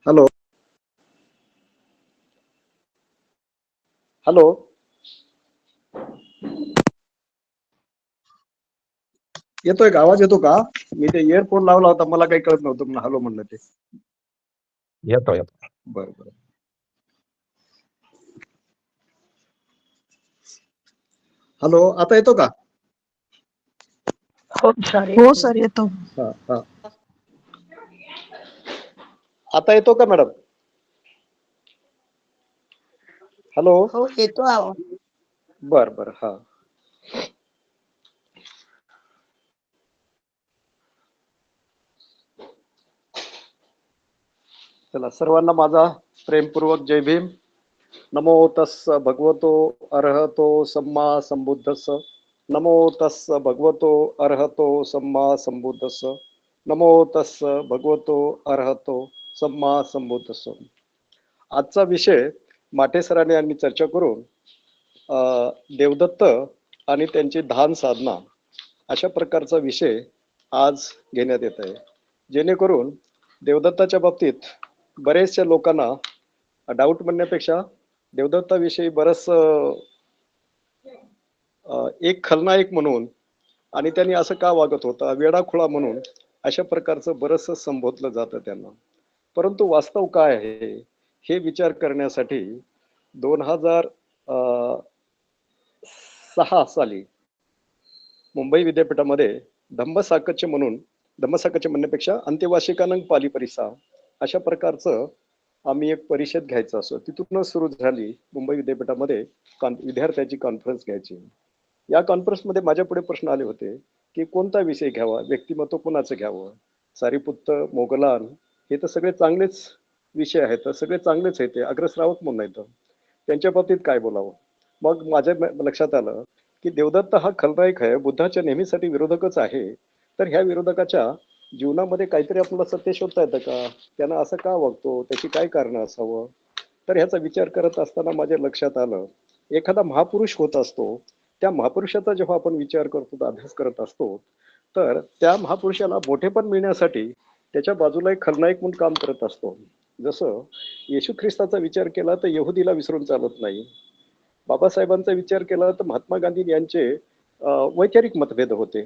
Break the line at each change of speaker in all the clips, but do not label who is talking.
Hello. Hello. येतोय का? आवाज येतो का? मी ते इयरफोन लावला होता, मला काही कळत नव्हतं म्हणून हॅलो म्हणलं ते.
येतो येतो.
बरं बरं. हॅलो, आता येतो का?
हो सर येतो.
हा हा. आता येतो का मॅडम? हॅलो.
हो येतो आवाज.
बर बर. हा. चला, सर्वांना माझा प्रेमपूर्वक जय भीम. नमो तस्स भगवतो अर्हतो सम्मा संबुद्धस्स. नमो तस्स भगवतो अर्हतो सम्मा संबुद्धस्स. नमो तस्स भगवतो अर्हतो सम्मा संबुद्धस्स. आजचा विषय माटे सरांनी आम्ही चर्चा करून देवदत्त आणि त्यांची ध्यान साधना अशा प्रकारचा विषय आज घेण्यात येत आहे, जेणेकरून देवदत्ताच्या बाबतीत बरेचशा लोकांना डाऊट म्हणण्यापेक्षा देवदत्ताविषयी बरंच एक खलनायक म्हणून आणि त्यांनी असं का वागत होता, वेडाखोळा म्हणून अशा प्रकारचं बरंचसं संबोधलं जातं त्यांना. परंतु वास्तव काय आहे हे विचार करण्यासाठी 2006 साली मुंबई विद्यापीठामध्ये धम्मसाकच्य म्हणण्यापेक्षा अंत्यवार्षिकानंद पाली परिसा अशा प्रकारचं आम्ही एक परिषद घ्यायचं असो, तिथूनच सुरू झाली. मुंबई विद्यापीठामध्ये विद्यार्थ्याची कॉन्फरन्स घ्यायची. या कॉन्फरन्समध्ये माझ्या पुढे प्रश्न आले होते की कोणता विषय घ्यावा, व्यक्तिमत्व कोणाचं घ्यावं. सारीपुत्त, मोगलान हे तर सगळे चांगलेच विषय आहेत, सगळे चांगलेच आहेत, ते अग्रश्रावक म्हणून आहेत, त्यांच्या बाबतीत काय बोलावं. मग माझ्या लक्षात आलं की देवदत्त हा खलनायक आहे, बुद्धाच्या नेहमीसाठी विरोधकच आहे. तर ह्या विरोधकाच्या जीवनामध्ये काहीतरी आपल्याला सत्य शोधता येतं का, त्यांना असं का वागतो, त्याची काय कारणं असावं. तर ह्याचा विचार करत असताना माझ्या लक्षात आलं, एखादा महापुरुष होत असतो, त्या महापुरुषाचा जेव्हा आपण विचार करतो, अभ्यास करत असतो, तर त्या महापुरुषाला मोठेपण मिळण्यासाठी त्याच्या बाजूला एक खलनायक म्हणून काम करत असतो. जसं येशू ख्रिस्ताचा विचार केला तर यहुदीला विसरून चालत नाही. बाबासाहेबांचा विचार केला तर महात्मा गांधी यांचे वैचारिक मतभेद होते.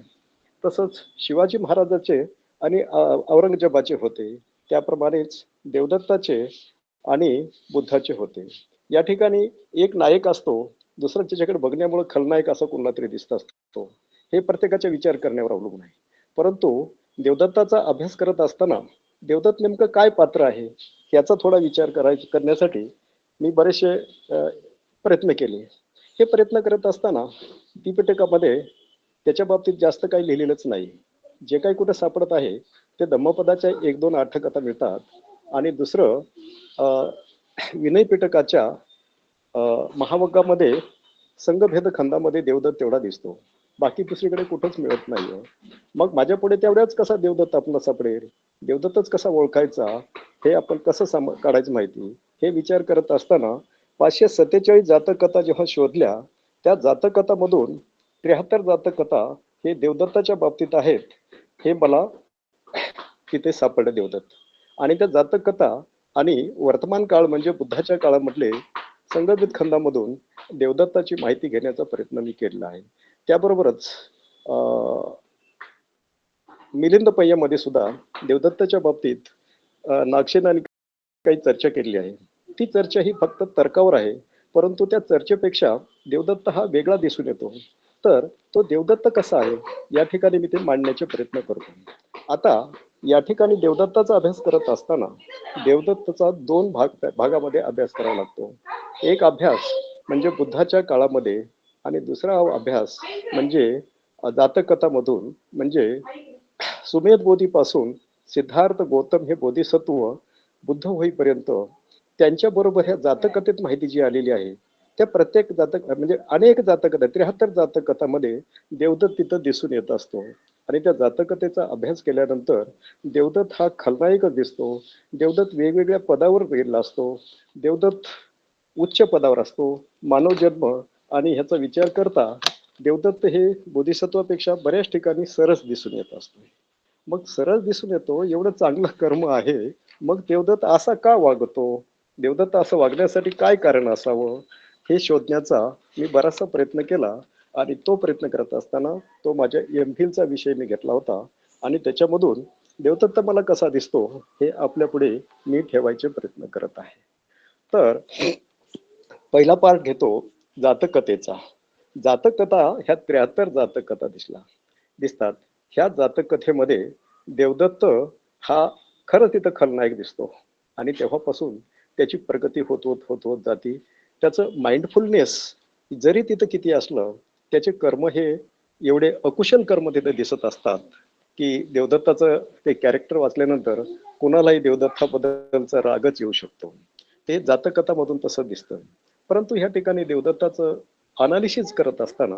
तसंच शिवाजी महाराजाचे आणि औरंगजेबाचे होते. त्याप्रमाणेच देवदत्ताचे आणि बुद्धाचे होते. या ठिकाणी एक नायक असतो, दुसरा त्याच्याकडे बघण्यामुळे खलनायक असा कोणला तरी दिसत असतो. हे प्रत्येकाचा विचार करण्यावर अवलंबून आहे. परंतु देवदत्ताचा अभ्यास करत असताना देवदत्त नेमकं काय पात्र आहे याचा थोडा विचार करण्यासाठी मी बरेचसे प्रयत्न केले. हे प्रयत्न करत असताना त्रिपिटकामध्ये त्याच्या बाबतीत जास्त काही लिहिलेलंच नाही. जे काही कुठे सापडत आहे ते धम्मपदाच्या 1-2 आठकथा मिळतात आणि दुसरं विनय पिटकाच्या महावग्गामध्ये संघभेद खंडामध्ये देवदत्त तेवढा दिसतो, बाकी दुसरीकडे कुठंच मिळत नाहीये. मग माझ्या पुढे तेवढ्याच कसा देवदत्त आपला सापडेल, देवदत्तच कसा ओळखायचा, हे आपण कसं काढायचं माहिती, हे विचार करत असताना 547 जातककथा जेव्हा शोधल्या, त्या जातककथामधून 73 जातककथा हे देवदत्ताच्या बाबतीत आहेत, हे मला तिथे सापडलं देवदत्त. आणि त्या जातककथा आणि वर्तमान काळ म्हणजे बुद्धाच्या काळामधले संगीत खंडामधून देवदत्ताची माहिती घेण्याचा प्रयत्न मी केलेला आहे. त्याबरोबरच मिलिंद पय्यामध्ये सुद्धा देवदत्ताच्या बाबतीत नागसेनाने काही चर्चा केली आहे. ती चर्चा ही फक्त तर्कावर आहे, परंतु त्या चर्चेपेक्षा देवदत्त हा वेगळा दिसून येतो. तर तो देवदत्त कसा आहे या ठिकाणी मी ते मांडण्याचे प्रयत्न करतो. आता या ठिकाणी देवदत्ताचा अभ्यास करत असताना देवदत्ताचा 2 भागामध्ये अभ्यास करावा लागतो. एक अभ्यास म्हणजे बुद्धाच्या काळामध्ये आणि दुसरा अभ्यास म्हणजे जातककथामधून, म्हणजे सुमेध बोधीपासून सिद्धार्थ गौतम हे बोधिसत्व बुद्ध होईपर्यंत त्यांच्या बरोबर ह्या जातककथेत माहिती जी आलेली आहे, त्या प्रत्येक जातक म्हणजे अनेक जातकथा 73 जातककथामध्ये देवदत्त तिथं दिसून येत असतो. आणि त्या जातककथेचा अभ्यास केल्यानंतर देवदत्त हा खलनायकच दिसतो. देवदत्त वेगवेगळ्या पदावर गेलेला असतो. देवदत्त उच्च पदावर असतो, मानव जन्म, आणि ह्याचा विचार करता देवदत्त हे बोधिसत्वापेक्षा बऱ्याच ठिकाणी सरस दिसून येत असतो. मग सरळ दिसून येतो एवढं चांगलं कर्म आहे, मग देवदत्त असा का वागतो, देवदत्त असं वागण्यासाठी काय कारण असावं, हे शोधण्याचा मी बराचसा प्रयत्न केला. आणि तो प्रयत्न करत असताना तो माझ्या एम.फिलचा विषय मी घेतला होता. आणि त्याच्यामधून देवदत्त मला कसा दिसतो हे आपल्या पुढे मी ठेवायचे प्रयत्न करत आहे. तर पहिला पार्ट घेतो जातककथेचा. जातककथा ह्या 73 जातककथा दिसतात. ह्या जातककथेमध्ये देवदत्त हा खरंच तिथं खलनायक दिसतो. आणि तेव्हापासून त्याची प्रगती होत होत होत होत जाते. त्याचं माइंडफुलनेस जरी तिथं किती असलं, त्याचे कर्म हे एवढे अकुशल कर्म तिथे दिसत असतात की देवदत्ताचं ते कॅरेक्टर वाचल्यानंतर कोणालाही देवदत्ताबद्दलचा रागच येऊ शकतो. ते जातककथामधून तसं दिसतं. परंतु ह्या ठिकाणी देवदत्ताचं अनालिसिस करत असताना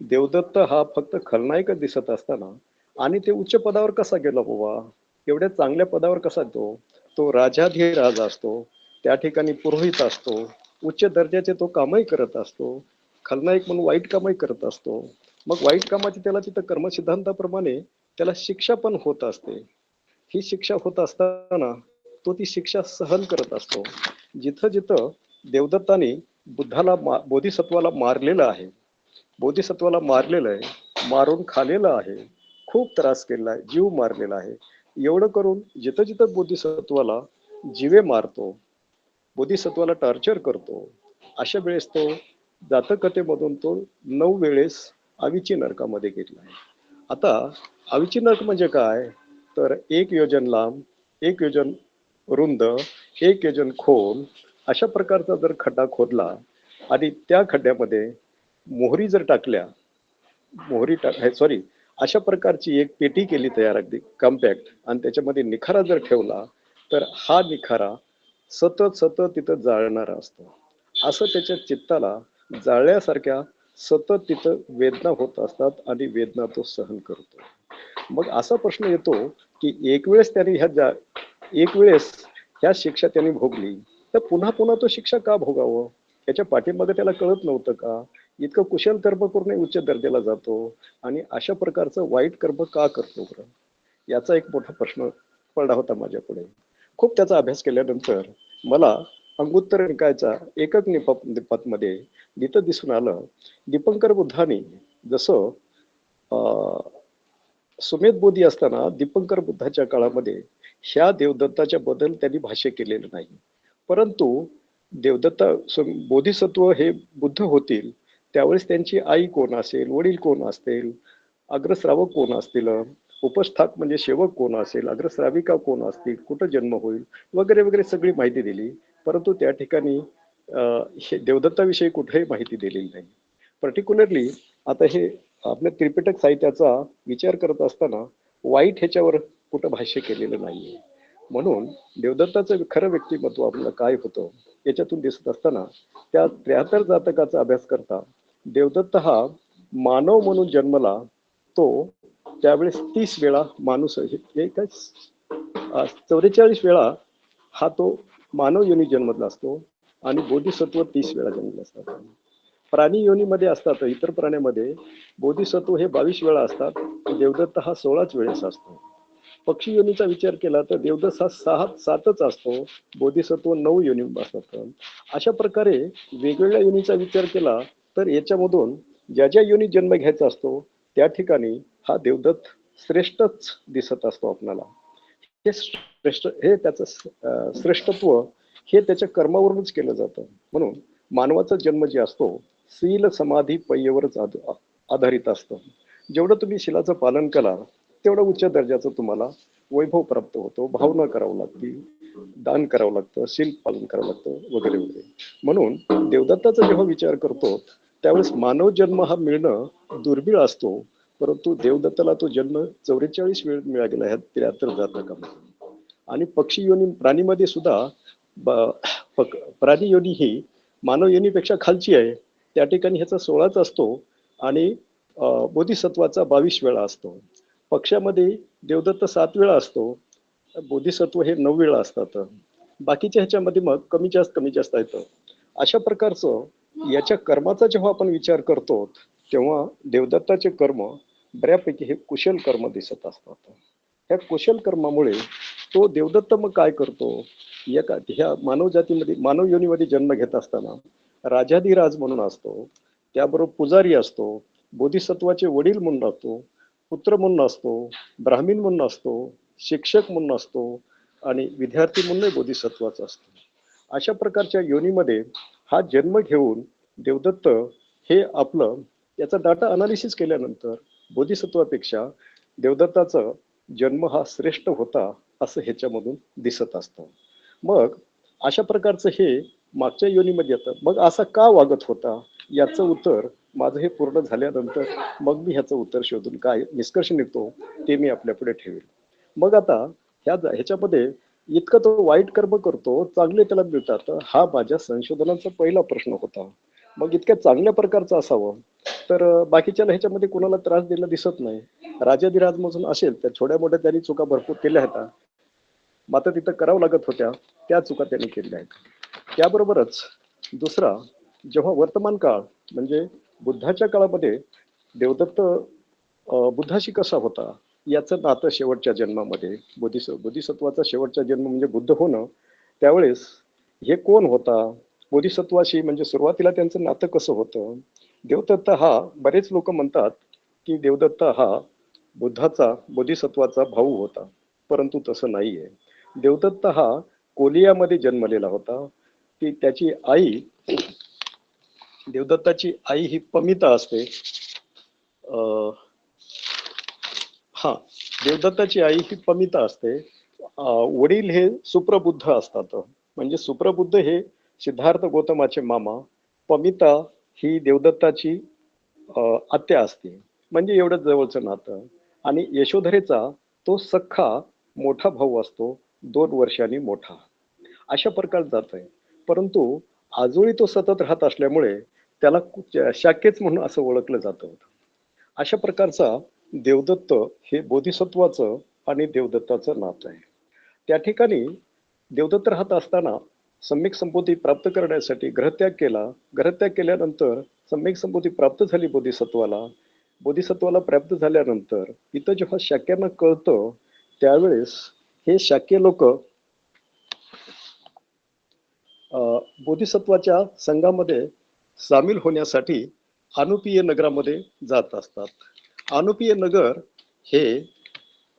देवदत्त हा फक्त खलनायकच दिसत असताना आणि ते उच्च पदावर कसा गेला बाबा, एवढ्या चांगल्या पदावर कसा तो तो राजाधिराज असतो, त्या ठिकाणी पुरोहित असतो, उच्च दर्जाचे तो कामही करत असतो, खलनायक म्हणून वाईट कामही करत असतो. मग वाईट कामाची त्याला तिथं कर्मसिद्धांताप्रमाणे त्याला शिक्षा पण होत असते. ही शिक्षा होत असताना तो ती शिक्षा सहन करत असतो. जिथं जिथं देवदत्ताने बोधिसत्वाला मारलेलं आहे, बोधिसत्वाला मारलेलं आहे, मारून खालेलं आहे, खूप त्रास केलेला आहे, जीव मारलेला आहे. एवढं करून जिथं जिथं बोधिसत्वाला जीवे मारतो, बोधिसत्वाला टॉर्चर करतो, अशा वेळेस तो जातककथेमधून तो 9 वेळेस आवीची नरकामध्ये गेलेला आहे. आता आवीची नरक म्हणजे काय, तर 1 योजन लांब, 1 योजन रुंद, 1 योजन खोल अशा प्रकारचा जर खड्डा खोदला आणि त्या खड्ड्यामध्ये मोहरी जर टाकल्या, अशा प्रकारची एक पेटी केली तयार अगदी कॉम्पॅक्ट, आणि त्याच्यामध्ये निखारा जर ठेवला तर हा निखारा सतत सतत तिथं जाळणारा असतो. असं त्याच्या चित्ताला जाळल्यासारख्या सतत तिथं वेदना होत असतात आणि वेदना तो सहन करतो. मग असा प्रश्न येतो की एक वेळेस ह्या शिक्षा त्यांनी भोगली, तर पुन्हा पुन्हा तो शिक्षा का भोगावं, त्याच्या पाठीमागे त्याला कळत नव्हतं का, इतकं कुशल कर्म करून उच्च दर्जाला जातो आणि अशा प्रकारचं वाईट कर्म का करतो बरं, याचा एक मोठा प्रश्न पडला होता माझ्या पुढे. खूप त्याचा अभ्यास केल्यानंतर मला अंगुत्तर निकायचा एकक निपातमध्ये जिथं दिसून आलं, दीपंकर बुद्धाने जसं सुमेध बोधी असताना दीपंकर बुद्धाच्या काळामध्ये ह्या देवदत्ताच्या बद्दल त्यांनी भाष्य केलेलं नाही. परंतु देवदत्त बोधिसत्व हे बुद्ध होतील त्यावेळेस त्यांची आई कोण असेल, वडील कोण असतील, अग्रश्रावक कोण असतील, उपस्थाक म्हणजे सेवक कोण असेल, अग्रश्राविका कोण असतील, कुठं जन्म होईल वगैरे वगैरे सगळी माहिती दिली. परंतु त्या ठिकाणी हे देवदत्ताविषयी कुठेही माहिती दिलेली नाही. पर्टिक्युलरली आता हे आपल्या त्रिपिटक साहित्याचा विचार करत असताना वाईट ह्याच्यावर कुठं भाष्य केलेलं नाहीये. म्हणून देवदत्ताचं खरं व्यक्तिमत्व आपल्याला काय होतं याच्यातून दिसत असताना त्या 73 जातकाचा अभ्यास करता देवदत्त हा मानव म्हणून जन्मला, तो त्यावेळेस 30 वेळा माणूस 44 वेळा हा तो मानव योनी जन्मला असतो आणि बोधिसत्व 30 वेळा जन्मला असतात. प्राणी योनीमध्ये असतात, इतर प्राण्यामध्ये बोधिसत्व हे 22 वेळा असतात, देवदत्त हा 16च वेळेस असतो. पक्षी योनीचा विचार केला तर देवदत्त हा 7च असतो, बोधिसत्व 9 योनी असतात. अशा प्रकारे वेगवेगळ्या योनीचा विचार केला तर याच्यामधून ज्या ज्या योनी जन्म घ्यायचा असतो त्या ठिकाणी हा देवदत्त श्रेष्ठच दिसत असतो आपल्याला. हे त्याचं श्रेष्ठत्व हे त्याच्या कर्मावरूनच केलं जातं. म्हणून मानवाचा जन्म जे असतो शील समाधी पय्यवरच आधारित असतं. जेवढं तुम्ही शीलाचं पालन कराल तेवढं उच्च दर्जाचं तुम्हाला वैभव प्राप्त होतो, भावना करावं लागते, दान करावं लागतं, शील पालन करावं लागतं वगैरे वगैरे. म्हणून देवदत्ताचा जेव्हा विचार करतो त्यावेळेस मानव जन्म हा मिळणं दुर्मिळ असतो, परंतु देवदत्ताला तो जन्म 44 वेळ मिळालेला आहे 73 जातकामध्ये. आणि पक्षी योनी प्राणीमध्ये सुद्धा प्राणी योनी ही मानव योनीपेक्षा खालची आहे, त्या ठिकाणी ह्याचा 16च असतो आणि बोधिसत्वाचा 22 वेळा असतो. पक्षामध्ये देवदत्त 7 वेळा असतो, बोधिसत्व हे 9 वेळा असतात. बाकीच्या ह्याच्यामध्ये मग कमी जास्त येतं. अशा प्रकारचं याच्या कर्माचा जेव्हा आपण विचार करतो तेव्हा देवदत्ताचे कर्म बऱ्यापैकी हे कुशल कर्म दिसत असतात. ह्या कुशल कर्मामुळे तो देवदत्त मग काय करतो, ह्या मानव जातीमध्ये मानव योनीमध्ये जन्म घेत असताना राजाधिराज म्हणून असतो, त्याबरोबर पुजारी असतो, बोधिसत्वाचे वडील म्हणून असतो, पुत्र म्हणून असतो, ब्राह्मण म्हणून असतो, शिक्षक म्हणून असतो आणि विद्यार्थी म्हणून बोधिसत्वाचा असतो. अशा प्रकारच्या योनीमध्ये हा जन्म घेऊन देवदत्त हे आपलं याचा डाटा अनालिसिस केल्यानंतर बोधिसत्वापेक्षा देवदत्ताचा जन्म हा श्रेष्ठ होता असं ह्याच्यामधून दिसत असतं. मग अशा प्रकारचं हे मागच्या योनीमध्ये येतं. मग असा का वागत होता याचं उत्तर माझं हे पूर्ण झाल्यानंतर मग मी ह्याचं उत्तर शोधून काय निष्कर्ष निघतो ते मी आपल्या पुढे ठेवेल. मग आता ह्याच्यामध्ये इतकं तो वाईट कर्म करतो, चांगले त्याला मिळतात, हा माझ्या संशोधनाचा पहिला प्रश्न होता. मग इतक्या चांगल्या प्रकारचं असावं तर बाकीच्याला ह्याच्यामध्ये कोणाला त्रास दिला दिसत नाही. राजाधिराज म्हणून असेल तर छोट्या मोठ्या त्यांनी चुका भरपूर केल्या होत्या, मात्र तिथं करावं लागत होत्या त्या चुका त्यांनी केल्या आहेत. त्याबरोबरच दुसरा, जेव्हा वर्तमान काळ म्हणजे बुद्धाच्या काळामध्ये देवदत्त बुद्धाशी कसा होता याचं नातं शेवटच्या जन्मामध्ये बोधिसत्वाचा शेवटचा जन्म म्हणजे बुद्ध होणं, त्यावेळेस हे कोण होता बोधिसत्वाशी, म्हणजे सुरुवातीला त्यांचं नातं कसं होतं. देवदत्त हा, बरेच लोक म्हणतात की देवदत्त हा बुद्धाचा बोधिसत्वाचा भाऊ होता, परंतु तसं नाहीये. देवदत्त हा कोलियामध्ये जन्मलेला होता. ती त्याची आई, देवदत्ताची आई ही पमिता असते. हा, देवदत्ताची आई ही पमिता असते. वडील हे सुप्रबुद्ध असतात, म्हणजे सुप्रबुद्ध हे सिद्धार्थ गौतमाचे मामा, पमिता ही देवदत्ताची आत्या असते, म्हणजे एवढं जवळचं नातं. आणि यशोधरेचा तो सख्खा मोठा भाऊ असतो, 2 वर्षांनी मोठा. अशा प्रकार जात आहे. परंतु आजोळी तो सतत राहत असल्यामुळे त्याला शाक्यच म्हणून असं ओळखलं जातं. अशा प्रकारचा देवदत्त हे बोधिसत्वाचं आणि देवदत्ताचं नातं आहे. त्या ठिकाणी देवदत्त राहत असताना सम्यक संपत्ती प्राप्त करण्यासाठी ग्रहत्याग केला. ग्रहत्याग केल्यानंतर सम्यक संपत्ती प्राप्त झाली बोधिसत्वाला. बोधिसत्वाला प्राप्त झाल्यानंतर इथं जेव्हा शाक्यांना कळतं त्यावेळेस हे शाक्य लोक बोधिसत्वाच्या संघामध्ये सामील होण्यासाठी अनुपीय नगरामध्ये जात असतात. अनुपीय नगर हे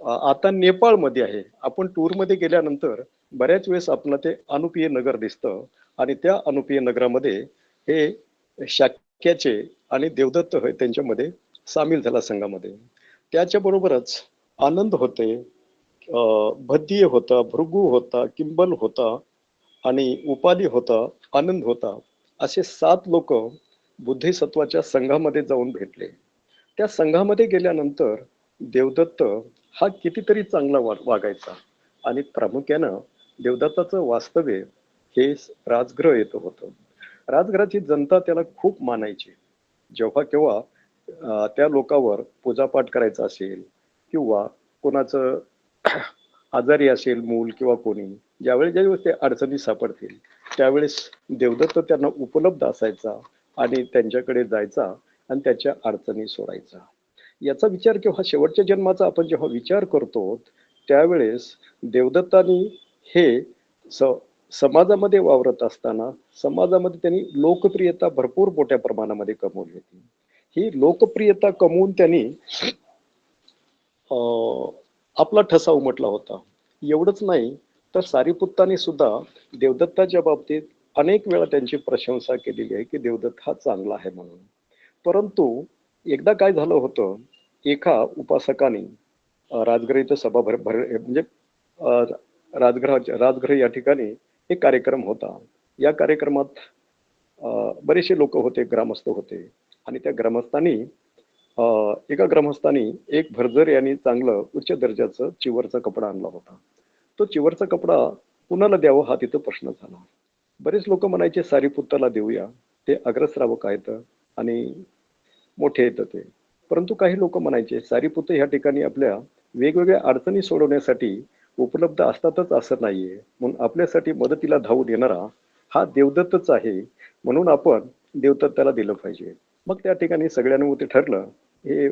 आता नेपाळमध्ये आहे. आपण टूरमध्ये गेल्यानंतर बऱ्याच वेळेस आपल्याला ते अनुपीय नगर दिसतं आणि त्या अनुपीय नगरामध्ये हे शाक्याचे आणि देवदत्त त्यांच्यामध्ये सामील झाला संघामध्ये. त्याच्याबरोबरच आनंद होते, भद्दीय होता, भृगू होता, किंबल होता आणि उपाली होता, आनंद होता. असे 7 लोक बुद्धिसत्वाच्या संघामध्ये जाऊन भेटले. त्या संघामध्ये गेल्यानंतर देवदत्त हा कितीतरी चांगला वागायचा आणि प्रामुख्यानं देवदत्ताचं वास्तव्य हे राजगृह येत होतं. राजगृहाची जनता त्याला खूप मानायची. जेव्हा केव्हा त्या लोकांवर पूजापाठ करायचा असेल किंवा कोणाचं आजारी असेल मूल किंवा कोणी, ज्यावेळेस ते अडचणी सापडतील त्यावेळेस देवदत्त त्यांना उपलब्ध असायचा आणि त्यांच्याकडे जायचा आणि त्याच्या अडचणी सोडायचा. याचा विचार केव्हा शेवटच्या जन्माचा आपण जेव्हा विचार करतो त्यावेळेस देवदत्तानी हे समाजामध्ये वावरत असताना समाजामध्ये त्यांनी लोकप्रियता भरपूर मोठ्या प्रमाणामध्ये कमवली होती. ही लोकप्रियता कमवून त्यांनी आपला ठसा उमटला होता. एवढंच नाही तर सारीपुत्तांनी सुद्धा देवदत्ताच्या बाबतीत अनेक वेळा त्यांची प्रशंसा केलेली आहे की देवदत्त हा चांगला आहे म्हणून. परंतु एकदा काय झालं होतं, एका उपासकाने राजगृह इथं सभा म्हणजे राजगृह या ठिकाणी एक कार्यक्रम होता. या कार्यक्रमात बरेचसे लोक होते, ग्रामस्थ होते आणि त्या ग्रामस्थांनी एका ग्रामस्थांनी एक भरजरी आणि चांगलं उच्च दर्जाचं चिवरचा कपडा आणला होता. तो चिवरचा कपडा कुणाला द्यावं हा तिथं प्रश्न झाला. बरेच लोक म्हणायचे सारीपुत्ताला देऊया, ते अग्रश्रावक आहेत आणि मोठे येतं ते. परंतु काही लोक म्हणायचे सारीपुत्त ह्या ठिकाणी आपल्या वेगवेगळ्या अडचणी सोडवण्यासाठी उपलब्ध असतातच असं नाहीये, म्हणून आपल्यासाठी मदतीला धावून येणारा हा देवदत्तच आहे, म्हणून आपण देवदत्ताला दिलं पाहिजे. मग त्या ठिकाणी सगळ्यांनी ते ठरलं. हे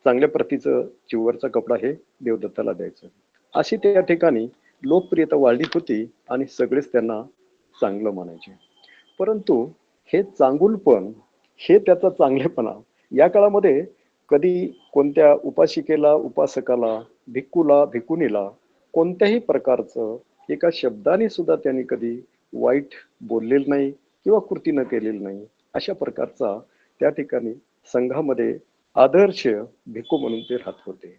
चांगल्या प्रतीचं चिवरचा कपडा हे देवदत्ताला द्यायचं. अशी त्या ठिकाणी लोकप्रियता वाढली होती आणि सगळेच त्यांना चांगलं मानायचे. परंतु हे चांगुलपण, हे त्याचा चांगलेपणा या काळामध्ये कधी कोणत्या उपासिकेला, उपासकाला, भिक्खूला, भिक्खुनीला कोणत्याही प्रकारचं एका शब्दाने सुद्धा त्यांनी कधी वाईट बोललेलं नाही किंवा कृती न केलेली नाही. अशा प्रकारचा त्या ठिकाणी संघामध्ये आदर्श भिक्खू म्हणून ते राहत होते.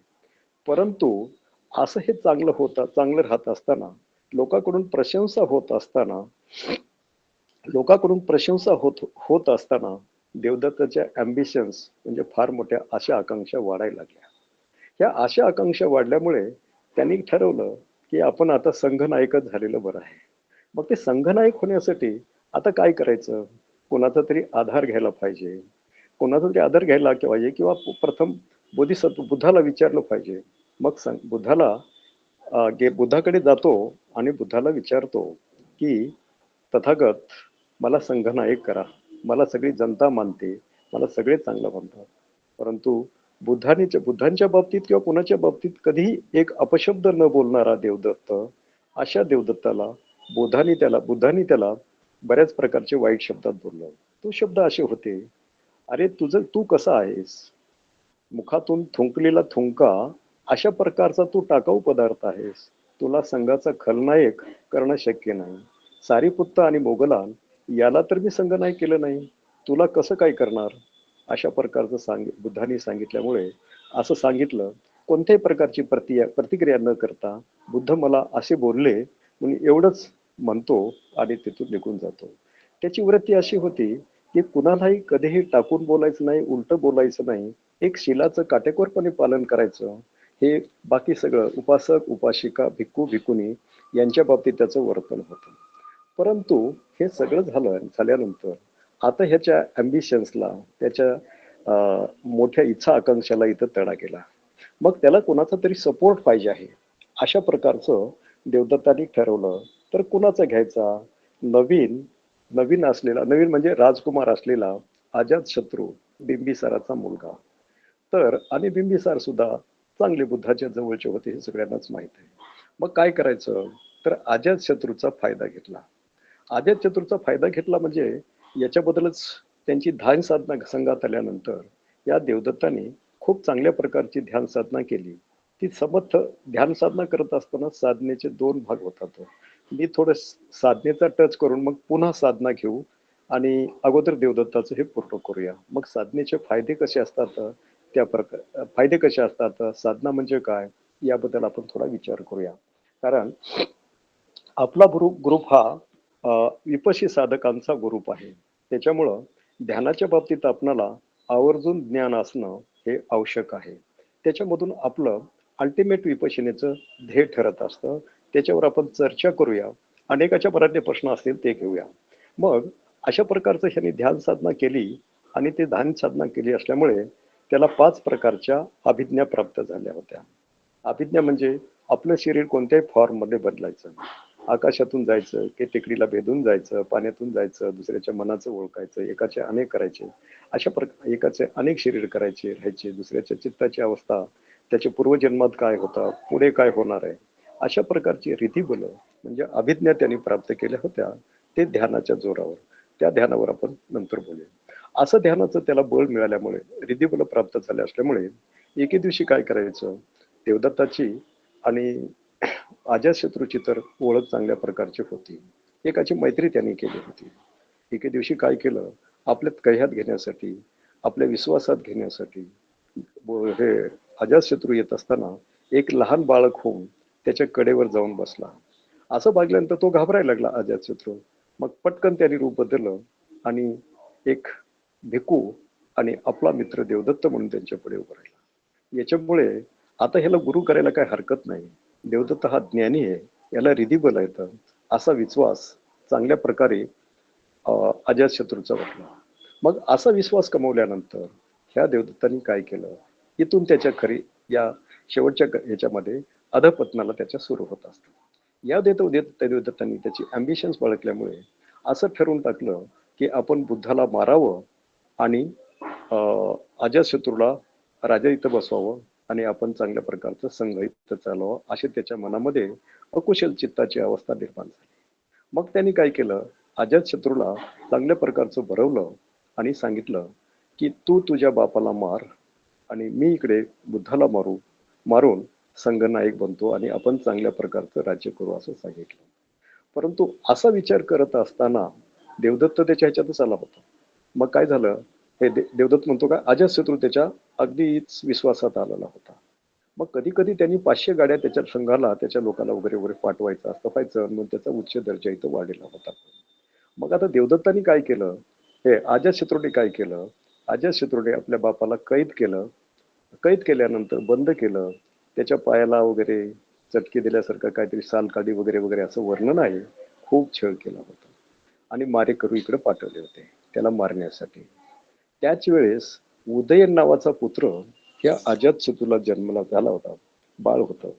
परंतु असं हे चांगलं राहत असताना, लोकांकडून प्रशंसा होत असताना, लोकांकडून प्रशंसा होत असताना देवदत्ताच्या अँबिशन्स म्हणजे फार मोठ्या आशा आकांक्षा वाढायला लागल्या. ह्या आशा आकांक्षा वाढल्यामुळे त्यांनी ठरवलं की आपण आता संघनायकच झालेलं बरं आहे. मग ते संघनायक होण्यासाठी आता काय करायचं? कोणाचा तरी आधार घ्यायला पाहिजे. कोणाचा तरी आधार घ्यायला पाहिजे किंवा प्रथम बोधिसत्व बुद्धाला विचारलं पाहिजे. मग बुद्धाला बुद्धाकडे जातो आणि बुद्धाला विचारतो की तथागत, मला संघनायक करा. मला सगळी जनता मानते, मला सगळे चांगलं म्हणतात. परंतु बुद्धांच्या बाबतीत किंवा कोणाच्या बाबतीत कधीही एक अपशब्द न बोलणारा देवदत्त, अशा देवदत्ताला बुद्धांनी त्याला बऱ्याच प्रकारचे वाईट शब्दात बोललं. तो शब्द असे होते, अरे तू कसा आहेस? मुखातून थुंकलेला थुंका अशा प्रकारचा तू टाकाऊ पदार्थ आहेस. तुला संघाचा खलनायक करणं शक्य नाही. सारीपुत्त आणि मोगलान याला तर मी संघनायक केलं नाही, तुला कसं काय करणार? अशा प्रकारचं बुद्धांनी सांगितल्यामुळे असं सांगितलं. कोणत्याही प्रकारची प्रतिक्रिया न करता बुद्ध मला असे बोलले म्हणून एवढंच म्हणतो आणि तिथून निघून जातो. त्याची वृत्ती अशी होती की कुणालाही कधीही टाकून बोलायचं नाही, उलट बोलायचं नाही, एक शिलाचं काटेकोरपणे पालन करायचं. हे बाकी सगळं उपासक, उपासिका, भिक्खू, भिक्खुनी यांच्या बाबतीत त्याचं वर्तन होतं. परंतु हे सगळं झाल्यानंतर आता ह्याच्या अँबिशन्सला, त्याच्या मोठ्या इच्छा आकांक्षाला इथं तडा गेला. मग त्याला कोणाचा तरी सपोर्ट पाहिजे आहे. अशा प्रकारचं देवदत्तांनी ठरवलं. तर कुणाचा घ्यायचा? नवीन म्हणजे राजकुमार असलेला अजातशत्रू, बिंबिसाराचा मुलगा. तर आणि बिंबिसार सुद्धा चांगले बुद्धाच्या जवळचे होते हे सगळ्यांनाच माहित आहे. मग काय करायचं? तर अजातशत्रूचा फायदा घेतला. अजातशत्रूचा फायदा घेतला म्हणजे याच्याबद्दलच त्यांची ध्यान साधना संघात आल्यानंतर या देवदत्ताने खूप चांगल्या प्रकारची ध्यान साधना केली. ती समर्थ ध्यान साधना करत असताना साधनेचे 2 भाग होतात. मी थोडं साधनेचा टच करून मग पुन्हा साधना घेऊ आणि अगोदर देवदत्ताचं हे पूर्ण करूया. मग साधनेचे फायदे कसे असतात, फायदे कसे असतात, साधना म्हणजे काय, याबद्दल आपण थोडा विचार करूया. कारण आपला ग्रुप हा विपशी साधकांचा ग्रुप आहे. त्याच्यामुळं ध्यानाच्या बाबतीत आपणाला आवर्जून ज्ञान असणं हे आवश्यक आहे. त्याच्यामधून आपलं अल्टिमेट विपश्यनेचं ध्येय ठरत असतं. त्याच्यावर आपण चर्चा करूया. अनेकाच्या बऱ्याचशे प्रश्न असतील ते घेऊया. मग अशा प्रकारचं ह्यांनी ध्यान साधना केली आणि ते ध्यान साधना केली असल्यामुळे त्याला 5 प्रकारच्या अभिज्ञा प्राप्त झाल्या होत्या. अभिज्ञा म्हणजे आपलं शरीर कोणत्याही फॉर्म मध्ये बदलायचं, आकाशातून जायचं, की टेकडीला भेदून जायचं, पाण्यातून जायचं, दुसऱ्याच्या मनाचं ओळखायचं, एकाचे अनेक करायचे, अशा प्रकार एकाचे अनेक शरीर करायचे राहायचे, दुसऱ्याच्या चित्ताची अवस्था, त्याच्या पूर्वजन्मात काय होता, पुढे काय होणार आहे, अशा प्रकारची रीतिबल म्हणजे अभिज्ञा त्यांनी प्राप्त केल्या होत्या. ते ध्यानाच्या जोरावर, त्या ध्यानावर आपण नंतर बोलूया. असं ध्यानाचं त्याला बळ मिळाल्यामुळे, रिद्धिबल प्राप्त झाले असल्यामुळे एके दिवशी काय करायचं, देवदत्ताची आणि अजातशत्रूची तर ओळख चांगल्या प्रकारची होती. एकाची मैत्री त्यांनी केली होती. एके दिवशी काय केलं, आपल्यात कह्यात घेण्यासाठी, आपल्या विश्वासात घेण्यासाठी हे अजातशत्रू येत असताना एक लहान बाळक होऊन त्याच्या कडेवर जाऊन बसला. असं बघल्यानंतर तो घाबरायला लागला अजातशत्रू. मग पटकन त्यांनी रूप बदललं आणि एक भिक्खू आणि आपला मित्र देवदत्त म्हणून त्यांच्या पुढे उभं राहिला. याच्यामुळे आता ह्याला गुरु करायला काही हरकत नाही, देवदत्त हा ज्ञानी आहे, याला रिधिबल येतं, असा विश्वास चांगल्या प्रकारे अजातशत्रूचा वाटला. मग असा विश्वास कमवल्यानंतर ह्या देवदत्तांनी काय केलं, इथून त्याच्या खरी या शेवटच्या ह्याच्यामध्ये अधपतनाला त्याच्या सुरू होत असतं. या देवदत्तांनी त्याची अँबिशन्स बाळगल्यामुळे असं ठरवून टाकलं की आपण बुद्धाला मारावं आणि अजातशत्रूला राजा इथं बसवावं आणि आपण चांगल्या प्रकारचं संघ इथं चालवावं अशी त्याच्या मनामध्ये अकुशल चित्ताची अवस्था निर्माण झाली. मग त्यांनी काय केलं, अजातशत्रूला चांगल्या प्रकारचं भरवलं आणि सांगितलं की तू तुझ्या बापाला मार आणि मी इकडे बुद्धाला मारून संघनायक बनतो आणि आपण चांगल्या प्रकारचं राज्य करू असं सांगितलं. परंतु असा विचार करत असताना देवदत्त त्याच्या ह्याच्यातच आला होता. मग काय झालं, हे देवदत्त म्हणतो का अजातशत्रू त्याच्या अगदीच विश्वासात आलेला होता. मग कधी कधी त्यांनी 500 गाड्या त्याच्या संघाला त्याच्या लोकांना वगैरे वगैरे पाठवायचं असं व्हायचं. मग त्याचा उच्च दर्जा इथं वाढलेला होता. मग आता देवदत्तांनी काय केलं, हे अजातशत्रूने काय केलं, अजातशत्रूने आपल्या बापाला कैद केलं. कैद केल्यानंतर बंद केलं. त्याच्या पायाला वगैरे चटके दिल्यासारखं काहीतरी सालकाडी वगैरे वगैरे असं वर्णन आहे. खूप छळ केला होता आणि मारेकरू इकडे पाठवले होते त्याला मारण्यासाठी. त्याच वेळेस उदयन नावाचा पुत्र ह्या अजातशत्रूला जन्माला झाला होता, बाळ होतं.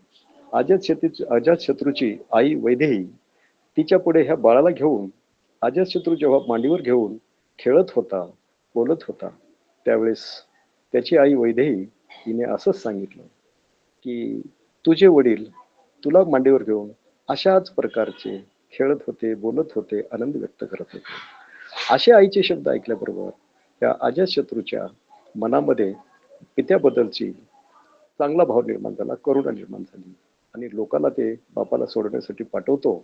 अजातशत्रूची आई वैदेही तिच्या पुढे ह्या बाळाला घेऊन अजातशत्रू जेव्हा मांडीवर घेऊन खेळत होता, बोलत होता, त्यावेळेस त्याची आई वैदेही हिने असंच सांगितलं की तुझे वडील तुला मांडीवर घेऊन अशाच प्रकारचे खेळत होते, बोलत होते, आनंद व्यक्त करत होते. असे आईचे शब्द ऐकल्याबरोबर त्या अजातशत्रूच्या मनामध्ये पित्याबद्दलची चांगला भाव निर्माण झाला, करुणा निर्माण झाली आणि लोकांना ते बापाला सोडण्यासाठी पाठवतो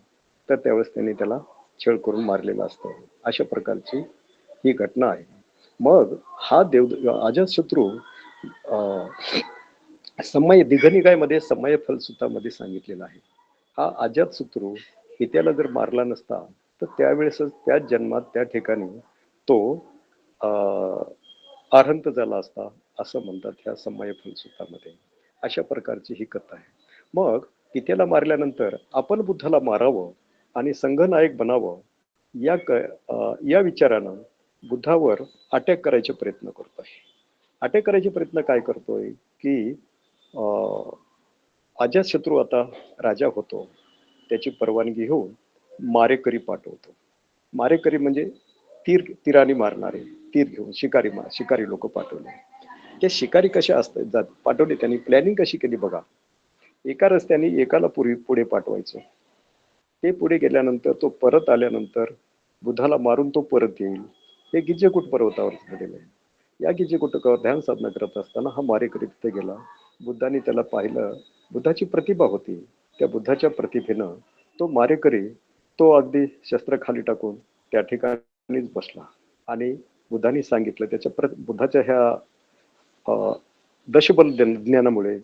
तर त्यावेळेस त्यांनी त्याला छळ करून मारलेला असतो. अशा प्रकारची ही घटना आहे. मग हा अजातशत्रू समय दिघनिकायमध्ये समय फलसुतामध्ये सांगितलेला आहे. हा अजातशत्रू पित्याला जर मारला नसता तर त्यावेळेसच त्या जन्मात त्या ठिकाणी तो आरहंत झाला असता असं म्हणतात ह्या समय फलसुतामध्ये. अशा प्रकारची ही कथा आहे. मग पित्याला मारल्यानंतर आपण बुद्धाला मारावं आणि संघनायक बनावं या विचारानं बुद्धावर अटॅक करायचे प्रयत्न करतोय. अटॅक करायचे प्रयत्न काय करतोय की अजातशत्रू आता राजा होतो, त्याची परवानगी घेऊन मारेकरी पाठवतो. मारेकरी म्हणजे तीराने मारणारे, तीर घेऊन शिकारी लोक पाठवले. ते शिकारी कसे असतात पाठवले त्यांनी, प्लॅनिंग कशी केली बघा. एका रस्त्याने एकाला पुढे पाठवायचं. ते पुढे गेल्यानंतर तो परत आल्यानंतर बुद्धाला मारून तो परत येईल. हे गिज्जेकूट पर्वतावर झालेलं आहे. या गिज्जेकूटावर ध्यान साधना करत असताना हा मारेकरी तिथे गेला. बुद्धाने त्याला पाहिलं. बुद्धाची प्रतिभा होती. त्या बुद्धाच्या प्रतिभेनं तो मारेकरी तो अगदी शस्त्र खाली टाकून त्या ठिकाणीच बसला आणि बुद्धाने सांगितलं त्याच्या बुद्धाच्या ह्या दशबल ज्ञानामुळे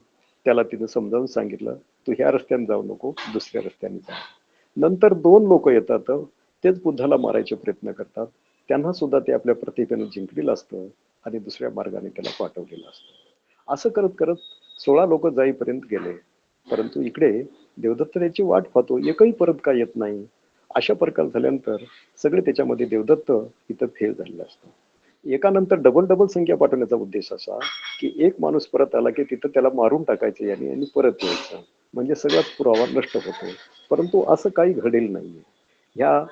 त्याला तिनं समजावून सांगितलं तू ह्या रस्त्याने जाऊ नको, दुसऱ्या रस्त्याने जा. नंतर 2 लोक येतात, तेच बुद्धाला मारायचे प्रयत्न करतात. त्यांना सुद्धा ते आपल्या प्रतिभेनं जिंकलेलं असतं आणि दुसऱ्या मार्गाने त्याला पाठवलेलं असतं. असं करत करत 16 लोक जाईपर्यंत गेले. परंतु इकडे देवदत्त त्याची वाट पाहतो, एकही परत काय येत नाही. अशा प्रकार झाल्यानंतर सगळे त्याच्यामध्ये देवदत्त इथं फेल झालेलं असतं. एकानंतर डबल संख्या पाठवण्याचा उद्देश असा की एक माणूस परत आला की तिथं त्याला मारून टाकायचं याने आणि परत यायचं, म्हणजे सगळाच पुरावा नष्ट होतो. परंतु असं काही घडेल नाहीये. ह्या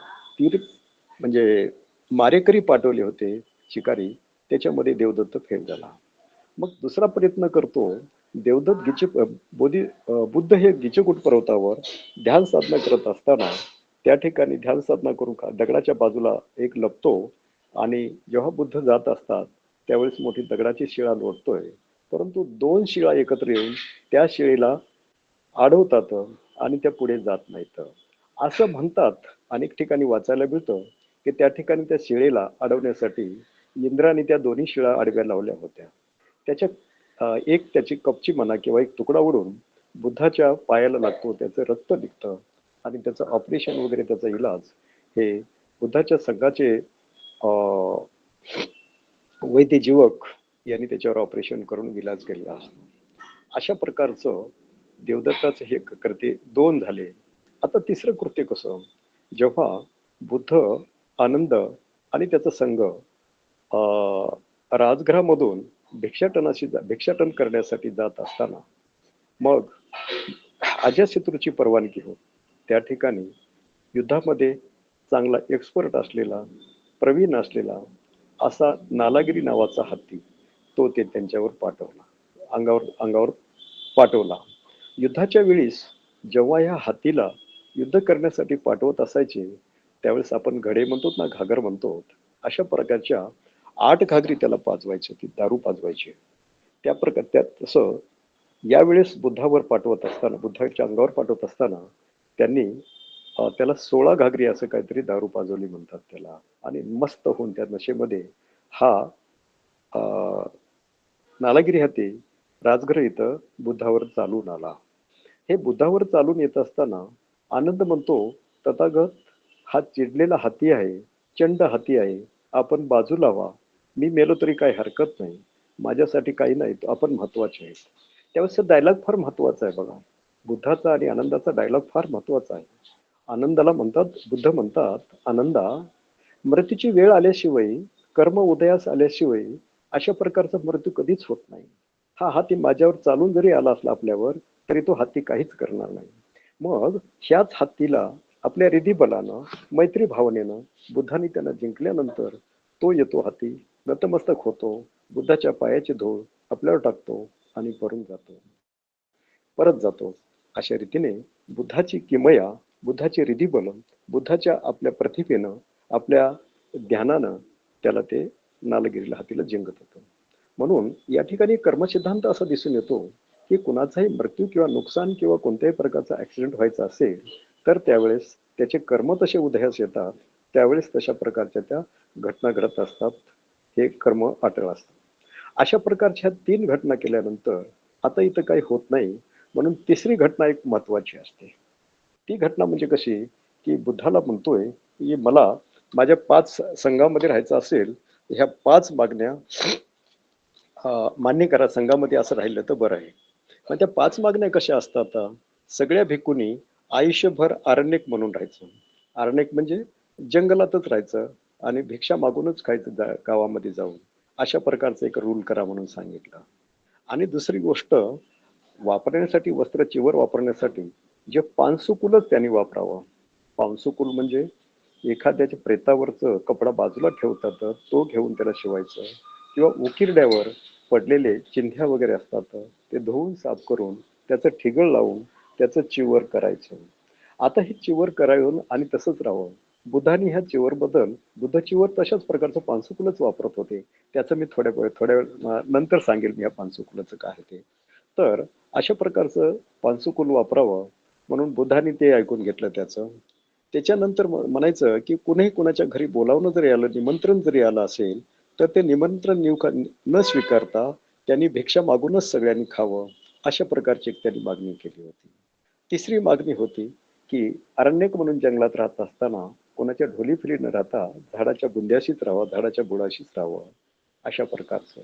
म्हणजे मारेकरी पाठवले होते शिकारी, त्याच्यामध्ये देवदत्त फेल झाला. मग दुसरा प्रयत्न करतो देवदत्त बुद्ध हे गिचकूट पर्वतावर ध्यान साधना करत असताना त्या ठिकाणी ध्यान साधना करून दगडाच्या बाजूला एक लपतो आणि जेव्हा बुद्ध जात असतात त्यावेळेस मोठी दगडाची शिळा लोटतोय. परंतु 2 शिळा एकत्र येऊन त्या शिळेला अडवतात आणि त्या पुढे जात नाहीत असं म्हणतात. अनेक ठिकाणी वाचायला मिळतं की त्या ठिकाणी त्या शिळेला अडवण्यासाठी इंद्राने त्या दोन्ही शिळा आडव्या लावल्या होत्या. एक त्याची कपची म्हणा किंवा एक तुकडा उडून बुद्धाच्या पायाला लागतो, त्याचं रक्त निघतं आणि त्याचं ऑपरेशन वगैरे त्याचा इलाज हे बुद्धाच्या संघाचे वैद्य जीवक यांनी त्याच्यावर ऑपरेशन करून इलाज केलेला असतो. अशा प्रकारचं देवदत्ताचं हे कृत्य 2 झाले. आता तिसरं कृत्य कसं, जेव्हा बुद्ध आनंद आणि त्याचा संघ राजगृहामधून भिक्षाटन करण्यासाठी जात असताना मग अजातशत्रूची परवानगी हो त्या ठिकाणी युद्धामध्ये चांगला एक्सपर्ट असलेला, प्रवीण असलेला असा नालागिरी नावाचा हत्ती तो ते त्यांच्यावर पाठवला. अंगावर पाठवला. युद्धाच्या वेळेस जेव्हा या हत्तीला युद्ध करण्यासाठी पाठवत असायचे त्यावेळेस आपण घडे म्हणतो ना, घागर म्हणतो, अशा प्रकारच्या 8 घागरी त्याला पाजवायचे, ती दारू पाजवायची. त्या प्रकार त्यात तसं यावेळेस बुद्धावर पाठवत असताना, बुद्धाच्या अंगावर पाठवत असताना त्यांनी त्याला 16 घागरी असं काहीतरी दारू पाजवली म्हणतात त्याला. आणि मस्त होऊन त्या नशेमध्ये हा नालागिरी हत्ती राजगृह इथं बुद्धावर चालून आला. हे बुद्धावर चालून येत असताना आनंद म्हणतो, तथागत हा चिडलेला हत्ती आहे, चंड हत्ती आहे, आपण बाजूला व्हा, मी मेलो तरी काही हरकत नाही, माझ्यासाठी काही नाही, आपण महत्वाचे आहेत. त्यावेळेस डायलॉग फार महत्वाचा आहे बघा. बुद्धाचा आणि आनंदाचा डायलॉग फार महत्वाचा आहे. आनंदाला म्हणतात, बुद्ध म्हणतात, आनंदा, मृत्यूची वेळ आल्याशिवाय, कर्म उदयास आल्याशिवाय अशा प्रकारचा मृत्यू कधीच होत नाही. हा हत्ती माझ्यावर चालून जरी आला असला आपल्यावर तरी तो हत्ती काहीच करणार नाही. मग ह्याच हत्तीला आपल्या रिधिबलानं, मैत्री भावनेनं बुद्धाने त्यांना जिंकल्यानंतर तो येतो हत्ती, नतमस्तक होतो, बुद्धाच्या पायाची धूळ आपल्यावर टाकतो आणि परत जातो. अशा रीतीने बुद्धाची किमया, बुद्धाचे रिधिबल, बुद्धाच्या आपल्या प्रतिभेनं, आपल्या ध्यानानं त्याला ते नालगिरीला हत्तीला जिंकत होतं. म्हणून या ठिकाणी कर्मसिद्धांत असा दिसून येतो की कुणाचाही मृत्यू किंवा नुकसान किंवा कोणत्याही प्रकारचा ऍक्सिडेंट व्हायचा असेल तर त्यावेळेस त्याचे कर्म तसे उदयास येतात, त्यावेळेस तशा प्रकारच्या त्या घटना घडत असतात, हे कर्म अटळ असतात. अशा प्रकारच्या 3 घटना केल्यानंतर आता इथं काही होत नाही, म्हणून तिसरी घटना एक महत्वाची असते. ती घटना म्हणजे कशी, की बुद्धाला म्हणतोय की मला माझ्या 5 संघामध्ये राहायचं असेल, ह्या 5 मागण्या मान्य करा, संघामध्ये असं राहिलं तर बरं आहे. मग त्या 5 मागण्या कशा असतात, सगळ्या भिक्खूंनी आयुष्यभर आरण्यक म्हणून राहायचं. आरण्यक म्हणजे जंगलातच राहायचं आणि भिक्षा मागूनच खायचं गावामध्ये जाऊन, अशा प्रकारचं एक रूल करा म्हणून सांगितलं. आणि दुसरी गोष्ट, वापरण्यासाठी वस्त्र चिवर वापरण्यासाठी जे पानसुकुलच त्यांनी वापरावं. पानसुकुल म्हणजे एखाद्याच्या प्रेतावरचं कपडा बाजूला ठेवतात तो घेऊन त्याला शिवायचं, किंवा उकिरड्यावर पडलेले चिंध्या वगैरे असतात ते धुवून साफ करून त्याचं ठिगळ लावून त्याचं चिवर करायचं. आता हे चिवर करावं आणि तसंच राहावं. बुद्धाने ह्या चिवर बद्दल, बुद्ध चिवर तशाच प्रकारचं पानसुकुलच वापरत होते. त्याचं मी थोड्या वेळ नंतर सांगेल मी या पानसुकुलाचं काय आहे ते. तर अशा प्रकारचं पानसुकुल वापरावं म्हणून बुद्धाने ते ऐकून घेतलं त्याचं. त्याच्यानंतर म्हणायचं की कुणीही कुणाच्या घरी बोलावणं जरी आलं, निमंत्रण जरी आलं असेल तर ते निमंत्रण न स्वीकारता त्यांनी भिक्षा मागूनच सगळ्यांनी खावं, अशा प्रकारची एक त्यांनी मागणी केली होती. तिसरी मागणी होती की अरण्यक म्हणून जंगलात राहत असताना कोणाच्या ढोलीफिरी न राहता झाडाच्या बुंद्याशीच राहावं, झाडाच्या बुडाशीच राहावं, अशा प्रकारचं.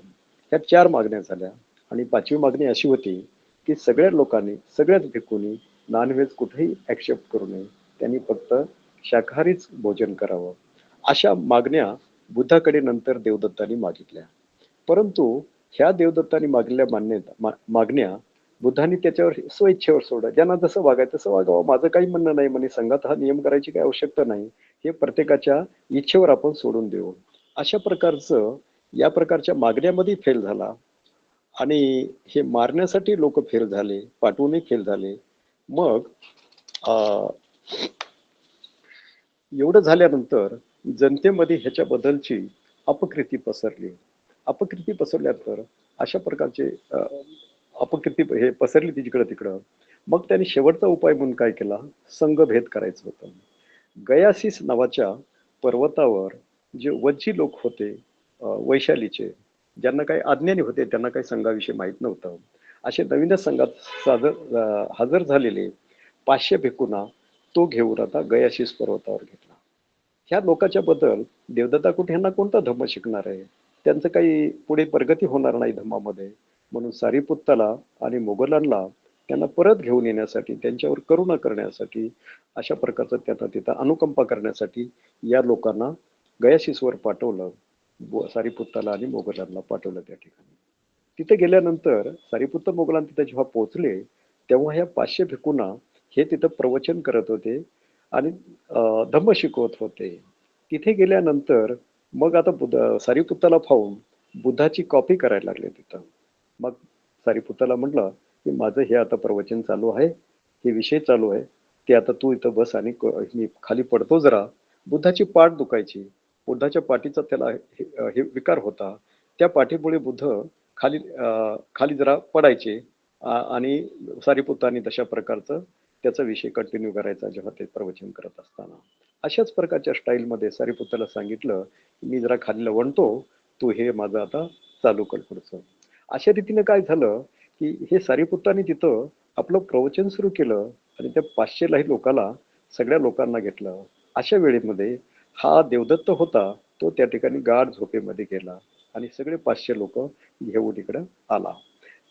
ह्या 4 मागण्या झाल्या. आणि 5वी मागणी अशी होती की सगळ्या लोकांनी, सगळ्याच भिक्खूंनी नॉनव्हेज कुठेही ऍक्सेप्ट करू नये, त्यांनी फक्त शाकाहारीच भोजन करावं. अशा मागण्या बुद्धाकडे नंतर देवदत्तांनी मागितल्या. परंतु ह्या देवदत्तांनी मागलेल्या मागण्या बुद्धांनी त्याच्यावर स्वइच्छेवर सोडा, ज्यांना जसं वागायचं तसं वागावं, माझं काही म्हणणं नाही म्हणे, संघात हा नियम करायची काही आवश्यकता नाही, हे प्रत्येकाच्या इच्छेवर आपण सोडून देऊ. अशा प्रकारचं या प्रकारच्या मागण्यामध्ये फेल झाला. आणि हे मारण्यासाठी लोक फेल झाले, पाठवूनही फेल झाले. मग एवढं झाल्यानंतर जनतेमध्ये ह्याच्याबद्दलची अपकृती पसरली. अपकृती पसरल्यानंतर अशा प्रकारचे अपकृती हे पसरली तिकडं. मग त्यांनी शेवटचा उपाय म्हणून काय केला, संघभेद करायचं होतं. गयासीस नावाच्या पर्वतावर जे वज्जी लोक होते, वैशालीचे, ज्यांना काही अज्ञानी होते, त्यांना काही संघाविषयी माहीत नव्हतं, असे नवीनच संघात हजर झालेले 500 भिक्खूंना तो घेऊन आता गयाशीस पर्वतावर घेतला. ह्या लोकांच्या बद्दल देवदत्ता कुठे यांना कोणता धम्म शिकणार आहे, त्यांचं काही पुढे प्रगती होणार नाही धम्मामध्ये. म्हणून सारिपुत्ताला आणि मोगलांना त्यांना परत घेऊन येण्यासाठी, त्यांच्यावर करुणा करण्यासाठी, अशा प्रकारचं त्यांना तिथं अनुकंपा करण्यासाठी या लोकांना गयाशीसवर पाठवलं. सारिपुत्ताला आणि मोगलांना पाठवलं त्या ठिकाणी. तिथे गेल्यानंतर सारिपुत्त मोगलान तिथे जेव्हा पोहोचले तेव्हा ह्या 500 भिक्खूंना हे तिथं प्रवचन करत होते आणि धम्म शिकवत होते. तिथे गेल्यानंतर मग आता सारिपुत्ताला पाहून बुद्धाची कॉपी करायला लागले तिथं. मग सारीपुत्ताला म्हटलं की माझं हे आता प्रवचन चालू आहे, हे विषय चालू आहे, ते आता तू इथं बस आणि मी खाली पडतो जरा. बुद्धाची पाठ दुखायची. बुद्धाच्या पाठीचा त्याला हे विकार होता. त्या पाठीमुळे बुद्ध खाली जरा पडायचे. आणि सारीपुत्तानी तशा प्रकारचं त्याचा विषय कंटिन्यू करायचा जेव्हा ते प्रवचन करत असताना. अशाच प्रकारच्या स्टाईलमध्ये सारीपुत्ताला सांगितलं, मी जरा खाली लवणतो, तू हे माझं आता चालू कर पुढचं. अशा रीतीने काय झालं की हे सारीपुत्तानी तिथं आपलं प्रवचन सुरू केलं आणि त्या 500लाही लोकाला, सगळ्या लोकांना घेतलं. अशा वेळेमध्ये हा देवदत्त होता, तो त्या ठिकाणी गाढ झोपेमध्ये गेला आणि सगळे 500 लोक घेऊन इकडं आला.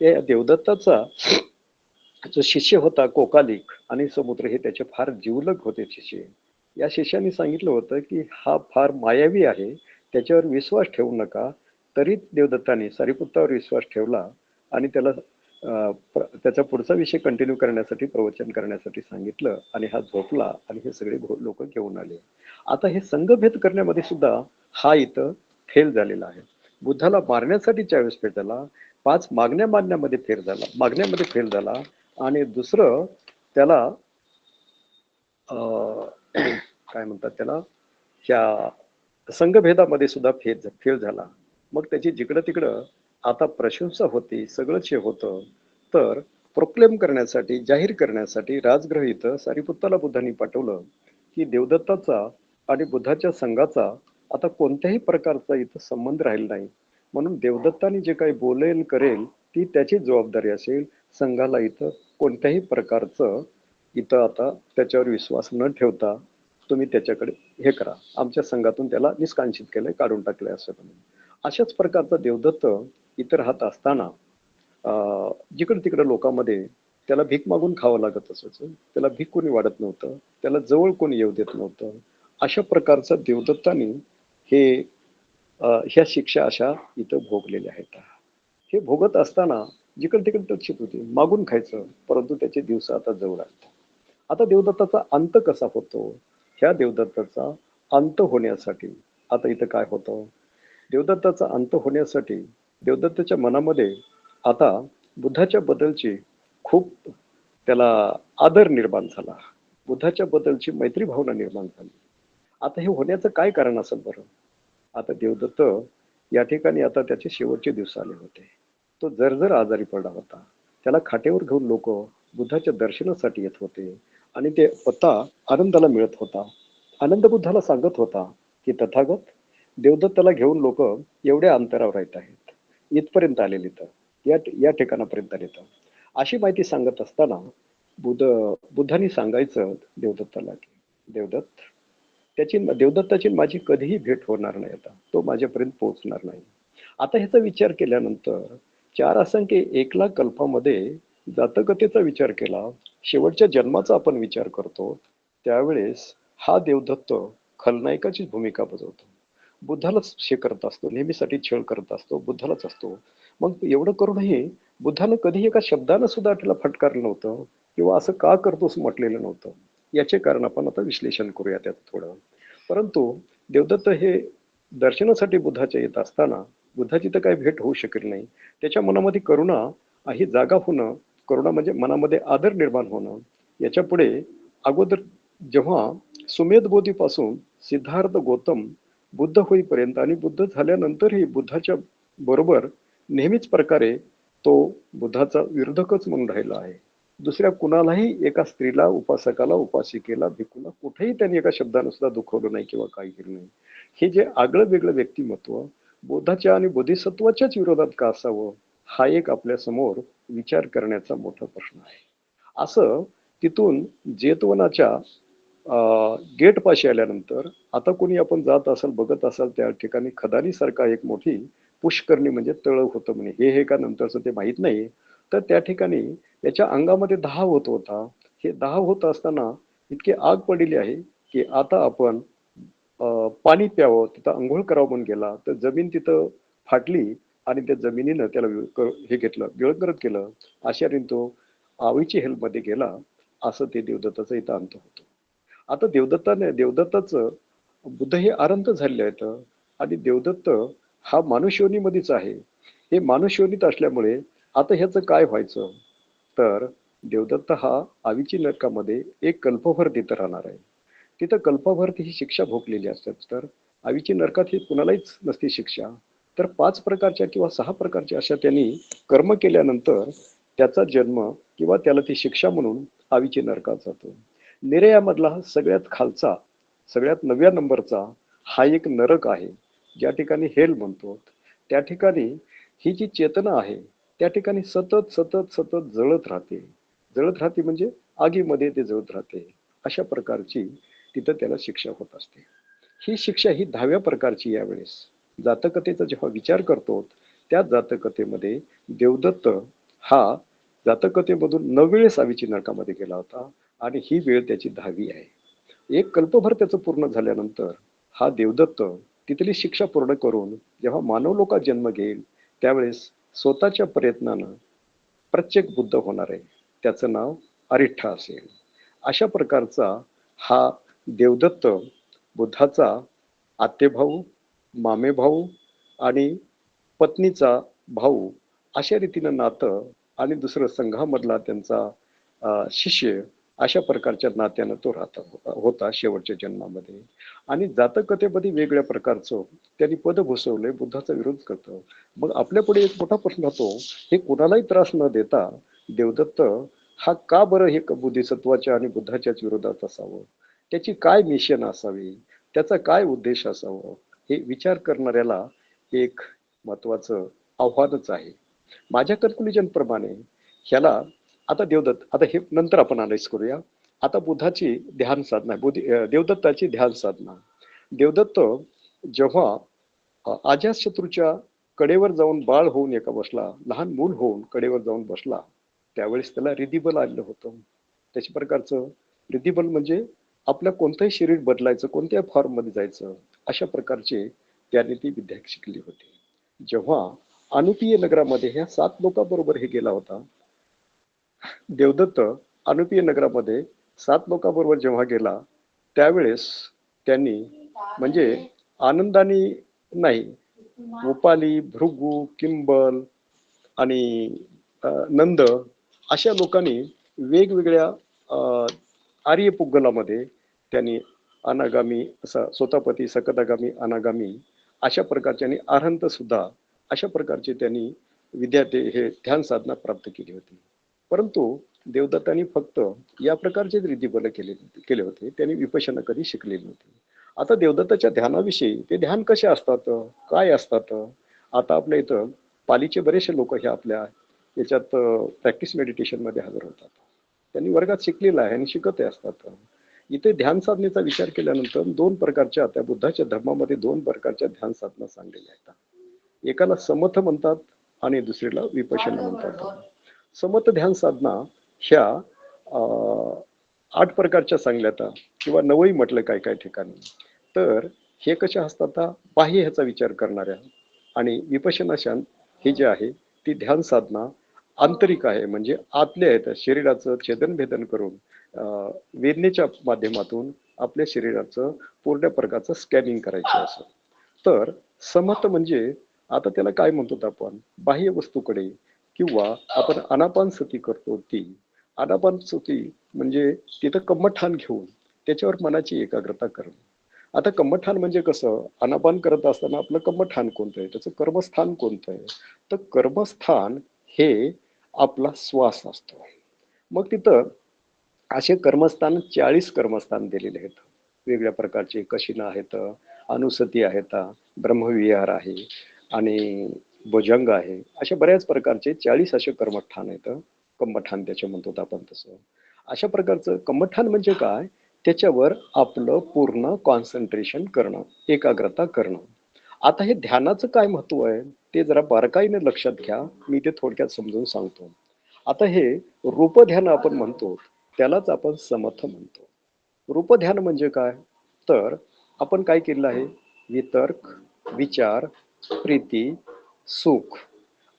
त्या देवदत्ताचा जो शिष्य होता कोकालिक आणि समुद्र हे त्याचे फार जिवलग होते शिष्य. या शिष्याने सांगितलं होतं की हा फार मायावी आहे, त्याच्यावर विश्वास ठेवू नका. तरी देवदत्ताने सारीपुत्तावर विश्वास ठेवला आणि त्याला त्याचा पुढचा विषय कंटिन्यू करण्यासाठी, प्रवचन करण्यासाठी सांगितलं आणि हा झोपला आणि हे सगळे लोक घेऊन आले. आता हे संघभेद करण्यामध्ये सुद्धा हा इथं फेल झालेला आहे. बुद्धाला मारण्यासाठी ज्यावेळेस फेल झाला, 5 मागण्यामध्ये फेल झाला आणि दुसरं त्याला काय म्हणतात त्याला, ह्या संघभेदामध्ये सुद्धा फेल झाला. मग त्याची जिकडं तिकडं आता प्रशंसा होती, सगळंच हे होतं. तर प्रोक्लेम करण्यासाठी, जाहीर करण्यासाठी राजगृह इथं सारीपुत्ताला बुद्धांनी पाठवलं की देवदत्ताचा आणि बुद्धाच्या संघाचा आता कोणत्याही प्रकारचा इथं संबंध राहिला नाही. म्हणून देवदत्तानी जे काही बोलेल करेल ती त्याची जबाबदारी असेल. संघाला इथं कोणत्याही प्रकारचं इथं आता त्याच्यावर विश्वास न ठेवता तुम्ही त्याच्याकडे हे करा. आमच्या संघातून त्याला निष्कांक्षित केलंय, काढून टाकलंय असं म्हणून. अशाच प्रकारचा देवदत्त इतर राहत असताना जिकडे तिकडे लोकांमध्ये त्याला भीक मागून खावं लागत असायचं. त्याला भीक कोणी वाढत नव्हतं, त्याला जवळ कोणी येऊ देत नव्हतं. अशा प्रकारचा देवदत्तानी ह्या शिक्षा अशा इथं भोगलेल्या आहेत. हे भोगत असताना जिकडे तिकडे टक्षित होती, मागून खायचं, परंतु त्याचे दिवस आता जवळ आहेत. आता देवदत्ताचा अंत कसा होतो? ह्या देवदत्ताचा अंत होण्यासाठी आता इथं काय होतं? देवदत्ताचा अंत होण्यासाठी देवदत्ताच्या मनामध्ये आता बुद्धाच्या बद्दलची खूप त्याला आदर निर्माण झाला. बुद्धाच्या बद्दलची मैत्री भावना निर्माण झाली. आता हे होण्याचं काय कारण असेल बरं? आता देवदत्त या ठिकाणी आता त्याचे शेवटचे दिवस आले होते. तो जर आजारी पडला होता. त्याला खाटेवर घेऊन लोक बुद्धाच्या दर्शनासाठी येत होते आणि ते पत्ता आनंदाला मिळत होता. आनंद बुद्धाला सांगत होता की तथागत, देवदत्ताला घेऊन लोक एवढ्या अंतरावर येत आहेत, इथपर्यंत आलेले तर या ठिकाणापर्यंत आले तर. अशी माहिती सांगत असताना बुद्धांनी सांगायचं देवदत्ताला की देवदत्ताची माझी कधीही भेट होणार नाही. आता तो माझ्यापर्यंत पोहोचणार नाही. आता ह्याचा विचार केल्यानंतर 4 असंख्य 1,00,000 कल्पामध्ये जातकतेचा विचार केला, शेवटच्या जन्माचा आपण विचार करतो, त्यावेळेस हा देवदत्त खलनायकाची भूमिका बजावतो. बुद्धालाच हे करत असतो, नेहमीसाठी छळ करत असतो, बुद्धालाच असतो. मग एवढं करूनही बुद्धानं कधी एका शब्दानं सुद्धा त्याला फटकारलं नव्हतं किंवा असं का करतोस म्हटलेलं नव्हतं. याचे कारण आपण आता विश्लेषण करूया त्यात थोडं. परंतु देवदत्त हे दर्शनासाठी बुद्धाच्या येत असताना बुद्धाची तर काही भेट होऊ शकेल नाही. त्याच्या मनामध्ये करुणा ही जागा होणं, करुणा म्हणजे मनामध्ये आदर निर्माण होणं. याच्या पुढे अगोदर जेव्हा सुमेध बोधीपासून सिद्धार्थ गौतम बुद्ध होईपर्यंत आणि बुद्ध झाल्यानंतरही बुद्धाच्या बरोबर नेहमीच प्रकारे तो बुद्धाचा विरोधकच म्हणून राहिला आहे. दुसऱ्या कुणालाही, एका स्त्रीला, उपासकाला, उपासिकेला, भिक्खूला कुठेही त्यांनी एका शब्दानं सुद्धा दुखवलं नाही किंवा काही केलं नाही. हे जे आगळं वेगळं व्यक्तिमत्व बुद्धाच्या आणि बोधिसत्वाच्याच विरोधात का असावं, हा एक आपल्या समोर विचार करण्याचा मोठा प्रश्न आहे. असं तिथून जेतवनाच्या गेट पाशी आल्यानंतर आता कोणी आपण जात असाल, बघत असाल, त्या ठिकाणी खदानी सारखा एक मोठी पुष्करणी म्हणजे तळ होतं म्हणे. हे का नंतरचं ते माहित नाही. तर त्या ठिकाणी याच्या अंगामध्ये दाह होत होता. हे दाह होत असताना इतकी आग पडलेली आहे की आता आपण पाणी प्यावं, तिथं आंघोळ करावं म्हणून गेला तर जमीन तिथं फाटली आणि त्या जमिनीनं त्याला हे घेतलं, गिळंकृत केलं. अशा रीतीने तो आवीची हेल्पमध्ये गेला. असं ते देवदत्ताचा इथं अंत होतो. आता देवदत्ताचं बुद्ध हे अनंत झालेले आहेत आणि देवदत्त हा मानुष्योनीमध्येच आहे. हे मानुष्योनीत असल्यामुळे आता ह्याचं काय व्हायचं, तर देवदत्त हा आवीची नरकामध्ये एक कल्पभर तिथं राहणार आहे. तिथं कल्पभर ही शिक्षा भोगलेली असतात. तर आवीची नरकात ही कुणालाच नसते शिक्षा. तर 5 प्रकारच्या किंवा 6 प्रकारच्या अशा त्यांनी कर्म केल्यानंतर त्याचा जन्म किंवा त्याला ती शिक्षा म्हणून आवीची नरकात जातो. निर्यामधला सगळ्यात खालचा, सगळ्यात 9व्या नंबरचा हा एक नरक आहे, ज्या ठिकाणी हेल म्हणतो. त्या ठिकाणी ही जी चेतना आहे, त्या ठिकाणी सतत सतत सतत जळत राहते. जळत राहते म्हणजे आगीमध्ये ते जळत राहते. अशा प्रकारची तिथं त्याला शिक्षा होत असते. ही शिक्षा ही 10व्या प्रकारची यावेळेस. जातकथेचा जेव्हा विचार करतो, त्या जातकथेमध्ये देवदत्त हा जातकथेमधून 9 वेळेस आवीची नरकामध्ये गेला होता आणि ही वेळ त्याची 10वी आहे. एक कल्पभर त्याचं पूर्ण झाल्यानंतर हा देवदत्त तिथली शिक्षा पूर्ण करून जेव्हा मानव लोकात जन्म घेईल, त्यावेळेस स्वतःच्या प्रयत्नानं प्रत्येक बुद्ध होणार आहे. त्याचं नाव अरिठ्ठा असेल. अशा प्रकारचा हा देवदत्त बुद्धाचा आतेभाऊ, मामेभाऊ आणि पत्नीचा भाऊ अशा रीतीनं नातं आणि दुसरं संघामधला त्यांचा शिष्य अशा प्रकारच्या नात्यानं तो होता शेवटच्या जन्मामध्ये. आणि जातकथेमध्ये वेगळ्या प्रकारचं त्यांनी पद भूषवले, बुद्धाचा विरोध करतो. मग आपल्या पुढे एक मोठा प्रश्न होतो, हे कुणालाही त्रास न देता देवदत्त हा का बरं हे बोधिसत्वाच्या आणि बुद्धाच्याच विरोधात असावं, त्याची काय मिशन असावी, त्याचा काय उद्देश असावं, हे विचार करणाऱ्याला एक महत्वाचं आव्हानच आहे. माझ्या कन्क्लुजन प्रमाणे ह्याला आता देवदत्त, आता हे नंतर आपण अनालाइज करूया. आता बुद्धाची ध्यान साधना, देवदत्ताची ध्यान साधना. देवदत्त जेव्हा अजातशत्रूच्या कडेवर जाऊन बाळ होऊन एका बसला, लहान मूल होऊन कडेवर जाऊन बसला, त्यावेळेस त्याला रिधिबल आलेलं होतं. त्याच्या प्रकारचं रिधिबल म्हणजे आपलं कोणतंही शरीर बदलायचं, कोणत्याही फॉर्म मध्ये जायचं, अशा प्रकारचे त्याने ती विद्या शिकली होती. जेव्हा अनुपीय नगरामध्ये ह्या 7 लोकांबरोबर हे गेला होता देवदत्त, अनुपीय नगरामध्ये 7 लोकांबरोबर जेव्हा गेला, त्यावेळेस त्यांनी म्हणजे आनंदाने नाही, उपाली, भृगू, किंबल आणि नंद अशा लोकांनी वेगवेगळ्या आर्यपुग्गलामध्ये त्यांनी अनागामी, असा स्वतःपती, सकदागामी, अनागामी अशा प्रकारचे आणि अरहंत सुद्धा अशा प्रकारचे त्यांनी विद्यार्थी हे ध्यान साधना प्राप्त केली होती. परंतु देवदत्तांनी फक्त या प्रकारचे रिधिबल केले होते. त्यांनी विपश्यना कधी शिकलेली नव्हती. आता देवदत्ताच्या ध्यानाविषयी, ते ध्यान कसे असतात, काय असतात, आता आपल्या इथं पालीचे बरेचसे लोक हे आपल्या याच्यात प्रॅक्टिस मेडिटेशन मध्ये हजर होतात. त्यांनी वर्गात शिकलेलं आहे आणि शिकतही असतात. इथे ध्यान साधनेचा विचार केल्यानंतर 2 प्रकारच्या, त्या बुद्धाच्या धर्मामध्ये 2 प्रकारच्या ध्यान साधना सांगलेल्या आहेत. एकाला समथ म्हणतात आणि दुसरीला विपश्यना म्हणतात. समथ ध्यान साधना ह्या 8 प्रकारच्या सांगल्यात किंवा 9ही म्हटलं काय काय ठिकाणी. तर हे कशा असतात, बाह्य ह्याचा विचार करणाऱ्या. आणि विपश्यना शांत हे जे आहे ती ध्यान साधना आंतरिक आहे, म्हणजे आतल्या आहेत. शरीराचं छेदनभेदन करून वेदनेच्या माध्यमातून आपल्या शरीराचं पूर्ण प्रकारचं स्कॅनिंग करायचं असं. तर समथ म्हणजे आता त्याला काय म्हणतो आपण, बाह्य वस्तूकडे, किंवा आपण आनापानसती करतो ती आनापानसती म्हणजे तिथं कम्मठान घेऊन त्याच्यावर मनाची एकाग्रता करणं. आता कम्मठान म्हणजे कसं, आनापान करत असताना आपलं कम्मठान कोणतं आहे, त्याचं कर्मस्थान कोणतं आहे, तर कर्मस्थान हे आपला श्वास असतो. मग तिथं असे कर्मस्थान 40 कर्मस्थान दिलेले आहेत. वेगळ्या प्रकारचे कशिना आहेत, अनुसती आहेत, ब्रह्मविहार आहे आणि भुजंग आहे. अशा बऱ्याच प्रकारचे 40 असे कर्मठान आहेत. कम्मठान त्याचे म्हणतो आपण तसं. अशा प्रकारचं कम्मठान म्हणजे काय, त्याच्यावर आपलं पूर्ण कॉन्सन्ट्रेशन करणं, एकाग्रता करणं. आता हे ध्यानाचं काय महत्व आहे ते जरा बारकाईने लक्षात घ्या, मी ते थोडक्यात समजून सांगतो. आता हे रूपध्यान आपण म्हणतो, त्यालाच आपण समथ म्हणतो. रूपध्यान म्हणजे काय, तर आपण काय केलेलं आहे, वितर्क, विचार, प्रीती, सुख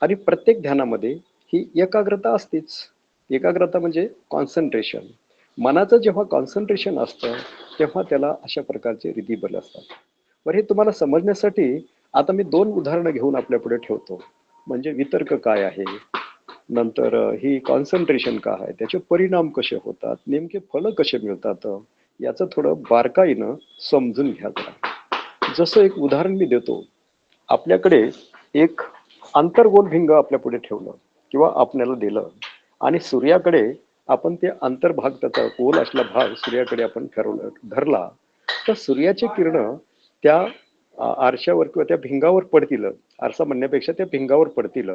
आणि प्रत्येक ध्यानामध्ये ही एकाग्रता असतेच. एकाग्रता म्हणजे कॉन्सन्ट्रेशन. मनाचं जेव्हा कॉन्सन्ट्रेशन असतं तेव्हा त्याला अशा प्रकारचे रिधिबल असतात. बरं, हे तुम्हाला समजण्यासाठी आता मी 2 उदाहरणं घेऊन आपल्या पुढे ठेवतो. म्हणजे वितर्क काय आहे, नंतर ही कॉन्सन्ट्रेशन काय आहे, त्याचे परिणाम कसे होतात, नेमके फळ कसे मिळतात, याचं थोडं बारकाईनं समजून घ्या जरा. जसं एक उदाहरण मी देतो. आपल्याकडे एक आंतरगोल भिंग आपल्या पुढे ठेवलं किंवा आपल्याला दिलं आणि सूर्याकडे आपण ते अंतर्भाग, त्याचा गोल असला भाग सूर्याकडे आपण ठरवलं धरला, तर सूर्याची किरण त्या आरशावर किंवा त्या भिंगावर पडतील. आरसा म्हणण्यापेक्षा त्या भिंगावर पडतील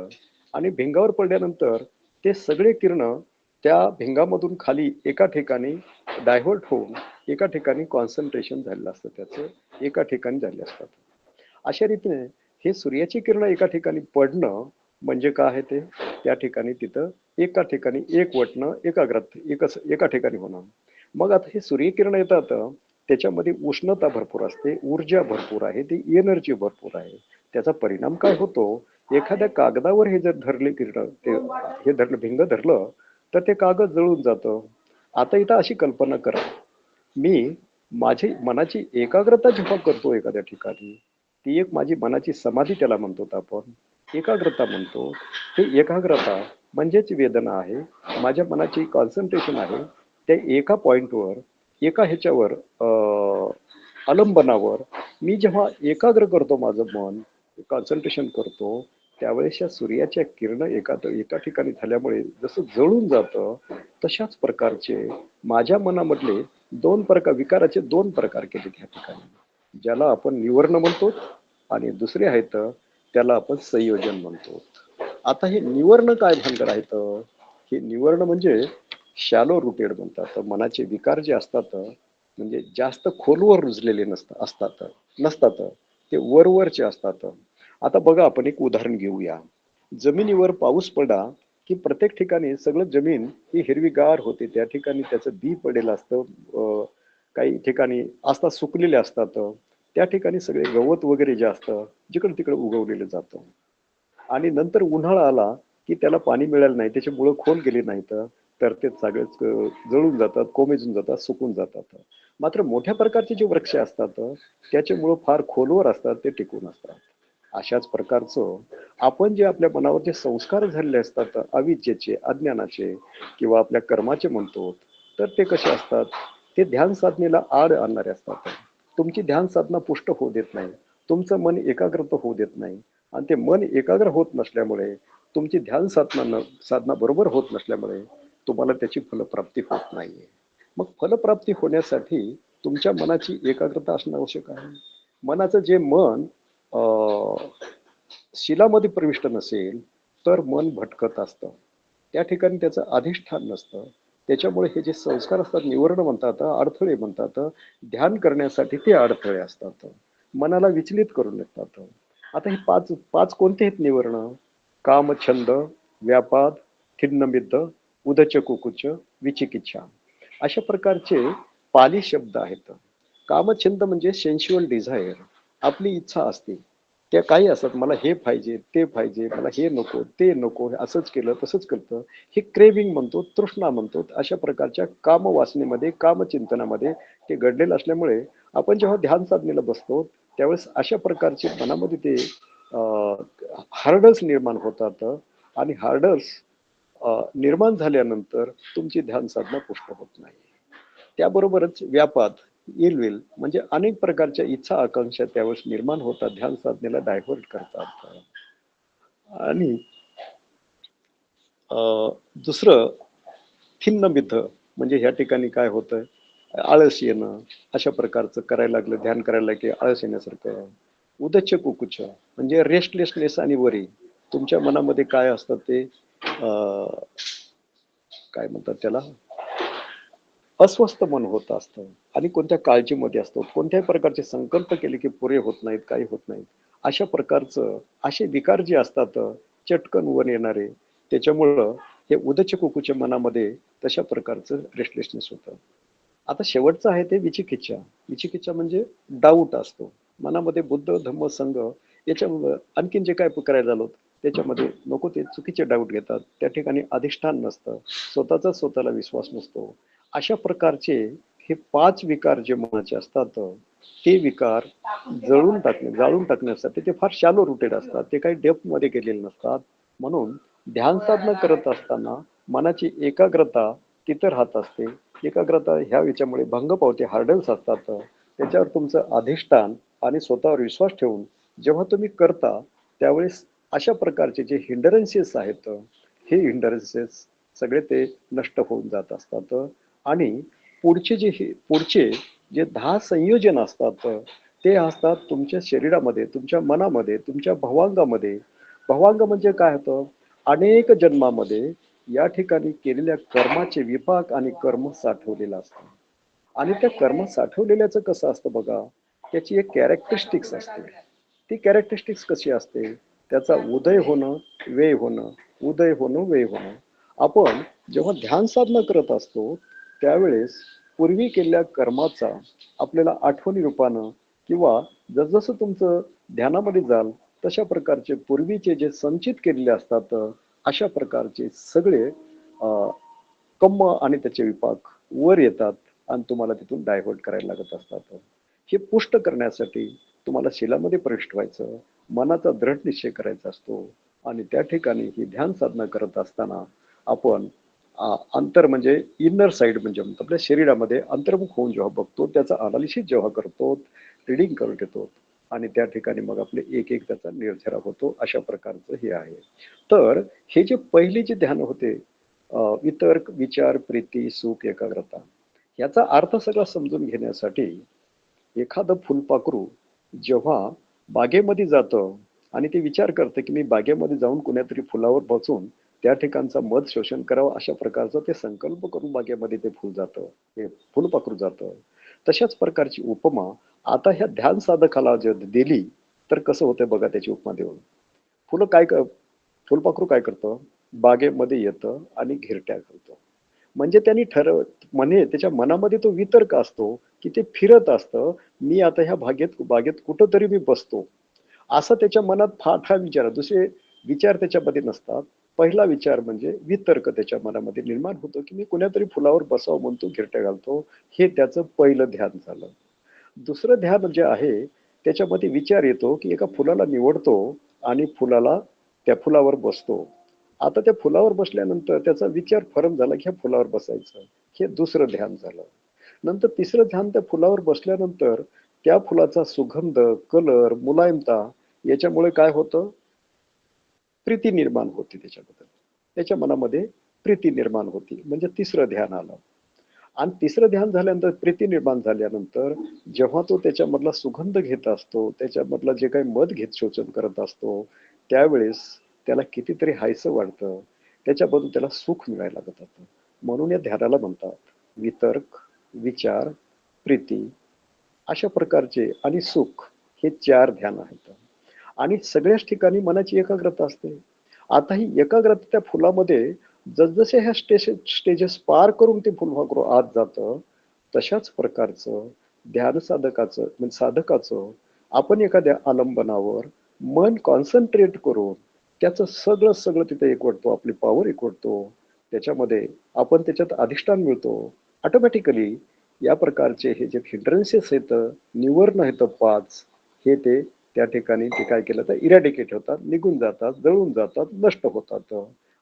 आणि भिंगावर पडल्यानंतर ते सगळे किरण त्या भिंगामधून खाली एका ठिकाणी डायव्हर्ट होऊन एका ठिकाणी कॉन्सन्ट्रेशन झालेलं असतं, त्याचं एका ठिकाणी झाले असतात. अशा रीतीने हे सूर्याची किरण एका ठिकाणी पडणं म्हणजे काय आहे, ते त्या ठिकाणी तिथं एका ठिकाणी एकवटणं, एका ठिकाणी होणं. मग आता हे सूर्यकिरण येतात, त्याच्यामध्ये उष्णता भरपूर असते, ऊर्जा भरपूर आहे, ती एनर्जी भरपूर आहे. त्याचा परिणाम काय होतो, एखाद्या कागदावर हे जर धरले किरण, ते हे धरलं, भिंग धरलं, तर ते कागद जळून जातं. आता इथं अशी कल्पना करा, मी माझी मनाची एकाग्रता जेव्हा करतो एखाद्या ठिकाणी, ती एक माझी मनाची समाधी त्याला म्हणतो आपण, एकाग्रता म्हणतो. ही एकाग्रता म्हणजेच वेदना आहे, माझ्या मनाची कॉन्सन्ट्रेशन आहे. त्या एका पॉइंटवर, एका ह्याच्यावर अवलंबनावर मी जेव्हा एकाग्र करतो माझं मन, कॉन्सन्ट्रेशन करतो, त्यावेळेस या सूर्याच्या किरण एका ठिकाणी झाल्यामुळे जसं जळून जातं, तशाच प्रकारचे माझ्या मनामधले विकाराचे दोन प्रकार केले त्या ठिकाणी, ज्याला आपण निवर्ण म्हणतो आणि दुसरे आहेत त्याला आपण संयोजन म्हणतो. आता हे निवर्ण काय भानगड आहेत, हे निवर्ण म्हणजे शॅलो रुटेड म्हणतात. मनाचे विकार जे असतात, म्हणजे जास्त खोलवर रुजलेले नसतात, ते वरवरचे असतात. आता बघा, आपण एक उदाहरण घेऊया. जमिनीवर पाऊस पडला की प्रत्येक ठिकाणी सगळं जमीन ही हिरवीगार होते, त्या ठिकाणी त्याचं बी पडेल असतं, काही ठिकाणी असतात सुकलेले असतात, त्या ठिकाणी सगळे गवत वगैरे जे असतं जिकडे तिकडे उगवलेलं जातं. आणि नंतर उन्हाळा आला की त्याला पाणी मिळालं नाही, त्याची मुळं खोल गेली नाहीत, तर ते सगळेच जळून जातात, कोमेजून जातात, सुकून जातात. मात्र मोठ्या प्रकारचे जे वृक्ष असतात त्याचे मुळं फार खोलवर असतात, ते टिकून असतात. अशाच प्रकारचं आपण जे आपल्या मनावर जे संस्कार झालेले असतात, अविद्येचे, अज्ञानाचे किंवा आपल्या कर्माचे म्हणतो, तर ते कसे असतात, ते ध्यान साधनेला आड आणणारे असतात. तुमची ध्यान साधना पुष्ट होऊ देत नाही, तुमचं मन एकाग्रता होऊ देत नाही, आणि ते मन एकाग्र होत नसल्यामुळे, तुमची ध्यान साधना बरोबर होत नसल्यामुळे तुम्हाला त्याची फलप्राप्ती होत नाहीये. मग फलप्राप्ती होण्यासाठी तुमच्या मनाची एकाग्रता असणं आवश्यक आहे. मनाचं जे मन शिलामध्ये प्रविष्ट नसेल तर मन भटकत असतं, त्या ठिकाणी त्याचं अधिष्ठान नसतं. त्याच्यामुळे हे जे संस्कार असतात, निवर्ण म्हणतात, अडथळे म्हणतात, ध्यान करण्यासाठी ते अडथळे असतात, मनाला विचलित करून येतात. आता हे पाच पाच कोणते आहेत निवर्ण? काम, छंद, व्यापाद, खिन्नमिद्ध, उदच कुकुच, विचिकिच्छा, अशा प्रकारचे पाली शब्द आहेत. कामछंद म्हणजे सेन्शुअल डिझायर, आपली इच्छा असते, त्या काही असतात, मला हे पाहिजे, ते पाहिजे, मला हे नको, ते नको, असंच केलं तसंच करतं, हे क्रेविंग म्हणतो, तृष्णा म्हणतो. अशा प्रकारच्या काम वासनेमध्ये, कामचिंतनामध्ये ते घडलेलं असल्यामुळे आपण जेव्हा ध्यान साधनेला बसतो त्यावेळेस अशा प्रकारचे मनामध्ये ते हार्डल्स निर्माण होतात, आणि हार्डल्स निर्माण झाल्यानंतर तुमची ध्यान साधना पुष्ट होत नाही. त्याबरोबरच व्यापाद, इलविल म्हणजे अनेक प्रकारच्या इच्छा आकांक्षा त्यावेळेस निर्माण होतात, ध्यान साधनेला डायव्हर्ट करतात. आणि दुसरं खिन्नमिद्ध म्हणजे ह्या ठिकाणी काय होतं, आळस येणं, अशा प्रकारचं करायला लागलं, ध्यान करायला की आळस येण्यासारखं. उदच्च कुकुच म्हणजे रेस्टलेसनेस आणि वरी, तुमच्या मनामध्ये काय असतं ते काय म्हणतात त्याला, अस्वस्थ मन होत असतं, आणि कोणत्या काळजीमध्ये असतो, कोणत्याही प्रकारचे संकल्प केले की पुरे होत नाहीत, काही होत नाहीत. अशा प्रकारचं असे विकार जे असतात चटकन वन येणारे, त्याच्यामुळं हे उदच्च कुकुच्या मनामध्ये तशा प्रकारचं रेस्टलेसनेस होतं. आता शेवटचं आहे ते विचिकिच्छा. विचिकिच्छा म्हणजे डाऊट असतो मनामध्ये, बुद्ध धम्म संघ याच्यामुळं आणखीन जे काय करायला झालो त्याच्यामध्ये नको ते चुकीचे डाऊट घेतात, त्या ठिकाणी अधिष्ठान नसतं, स्वतःचा स्वतःला विश्वास नसतो. अशा प्रकारचे हे पाच विकार जे मनाचे असतात, ते विकार जाळून टाकण्यासाठी ते फार शॅलो रुटेड असतात, ते काही डेप्थ मध्ये गेलेले नसतात. म्हणून ध्यान साधना करत असताना मनाची एकाग्रता तिथं राहत असते. एकाग्रता ह्या याच्यामुळे भंग पावते, हार्डल्स असतात. त्याच्यावर तुमचं अधिष्ठान आणि स्वतःवर विश्वास ठेवून जेव्हा तुम्ही करता त्यावेळेस अशा प्रकारचे जे हिंडरन्सेस आहेत, हे हिंडरन्सेस सगळे ते नष्ट होऊन जात असतात. आणि पुढचे जे 10 संयोजन असतात ते असतात तुमच्या शरीरामध्ये, तुमच्या मनामध्ये, तुमच्या भवांगामध्ये. भवांग म्हणजे काय होतं? अनेक जन्मामध्ये या ठिकाणी केलेल्या कर्माचे विपाक आणि कर्म साठवलेलं असतं. आणि त्या कर्म साठवलेल्याचं कसं असतं बघा, त्याची एक कॅरेक्टरिस्टिक्स असते. ती कॅरेक्टरिस्टिक्स कशी असते? त्याचा उदय होणं, व्यय होणं, उदय होणं, व्यय होणं. आपण जेव्हा ध्यान साधना करत असतो त्यावेळेस पूर्वी केलेल्या कर्माचा आपल्याला आठवणी रूपानं किंवा जसजसं तुमचं ध्यानामध्ये जाल तशा प्रकारचे पूर्वीचे जे संचित केलेले असतात अशा प्रकारचे सगळे कर्म आणि त्याचे विपाक वर येतात आणि तुम्हाला तिथून डायव्हर्ट करायला लागत असतात. हे पुष्ट करण्यासाठी तुम्हाला शिलामध्ये प्रविष्ट व्हायचं, मनाचा दृढ निश्चय करायचा असतो. आणि त्या ठिकाणी ही ध्यान साधना करत असताना आपण अंतर म्हणजे इनर साइड म्हणजे आपल्या शरीरामध्ये अंतर्मुख होऊन जेव्हा बघतो, त्याचा अनालिसिस जेव्हा करतो, रिडिंग करून घेतो आणि त्या ठिकाणी मग आपले एक एक त्याचा निर्धार होतो. अशा प्रकारचं हे आहे. तर हे जे पहिले जे ध्यान होते, वितर्क, विचार, प्रीती, सुख, एकाग्रता, याचा अर्थ सगळा समजून घेण्यासाठी एखादं फुलपाखरू जेव्हा बागेमध्ये जातं आणि ते विचार करतं की मी बागेमध्ये जाऊन कुण्यातरी फुलावर बसून त्या ठिकाणचा मध शोषण करावं, अशा प्रकारचं ते संकल्प करून बागेमध्ये ते फुल जातं, हे फुलपाखरू जातं. तशाच प्रकारची उपमा आता ह्या ध्यान साधकाला जर दिली तर कसं होतंय बघा त्याची उपमा देऊन. फुलं काय फुलपाखरू काय करतं? बागेमध्ये येतं आणि घिरट्या घालतं. म्हणजे त्यांनी म्हणे त्याच्या मनामध्ये तो वितर्क असतो की ते फिरत असतं, मी आता ह्या बागेत कुठंतरी मी बसतो. असं त्याच्या मनात फार विचार, दुसरे विचार त्याच्यामध्ये नसतात. पहिला विचार म्हणजे वितर्क त्याच्या मनामध्ये निर्माण होतो की मी कुण्यातरी फुलावर बसावं म्हणतो, घिरट्या घालतो. हे त्याचं पहिलं ध्यान झालं. दुसरं ध्यान जे आहे त्याच्यामध्ये विचार येतो की एका फुलाला निवडतो आणि त्या फुलावर बसतो. आता त्या फुलावर बसल्यानंतर त्याचा विचार फरक झाला की ह्या फुलावर बसायचं. हे दुसरं ध्यान झालं. नंतर तिसरं ध्यान, त्या फुलावर बसल्यानंतर त्या फुलाचा सुगंध, कलर, मुलायमता याच्यामुळे काय होतं? प्रीती निर्माण होते त्याच्याबद्दल. त्याच्या मनामध्ये प्रीती निर्माण होती. म्हणजे तिसरं ध्यान आलं. आणि तिसरं ध्यान झाल्यानंतर, प्रीती निर्माण झाल्यानंतर जेव्हा तो त्याच्यामधला सुगंध घेत असतो, त्याच्यामधला जे काही मध घेत शोषण करत असतो, त्यावेळेस त्याला कितीतरी हायसं वाटतं. त्याच्याबद्दल त्याला सुख मिळायला लागत होतं. म्हणून या ध्यानाला म्हणतात वितर्क, विचार, प्रीती, अशा प्रकारचे आणि सुख, हे 4 ध्यान आहेत. आणि सगळ्याच ठिकाणी मनाची एकाग्रता असते. आता ही एकाग्रता त्या फुलामध्ये जसजसे ह्या स्टेजेस पार करून ते फुलपाखरू आत जातं, तशाच प्रकारचं ध्यान साधकाचं आपण एखाद्या आलंबनावर मन कॉन्सन्ट्रेट करून त्याचं सगळं सगळं तिथे एकवटतो, आपली पॉवर एकवटतो. त्याच्यामध्ये आपण त्याच्यात अधिष्ठान मिळतो. ऑटोमॅटिकली या प्रकारचे हे जे हिंड्रन्सेस आहेत, निवर्ण आहेत 5, हे ते त्या ठिकाणी ते काय केलं तर इरॅडिकेट होतात, निघून जातात, जळून जातात, नष्ट होतात.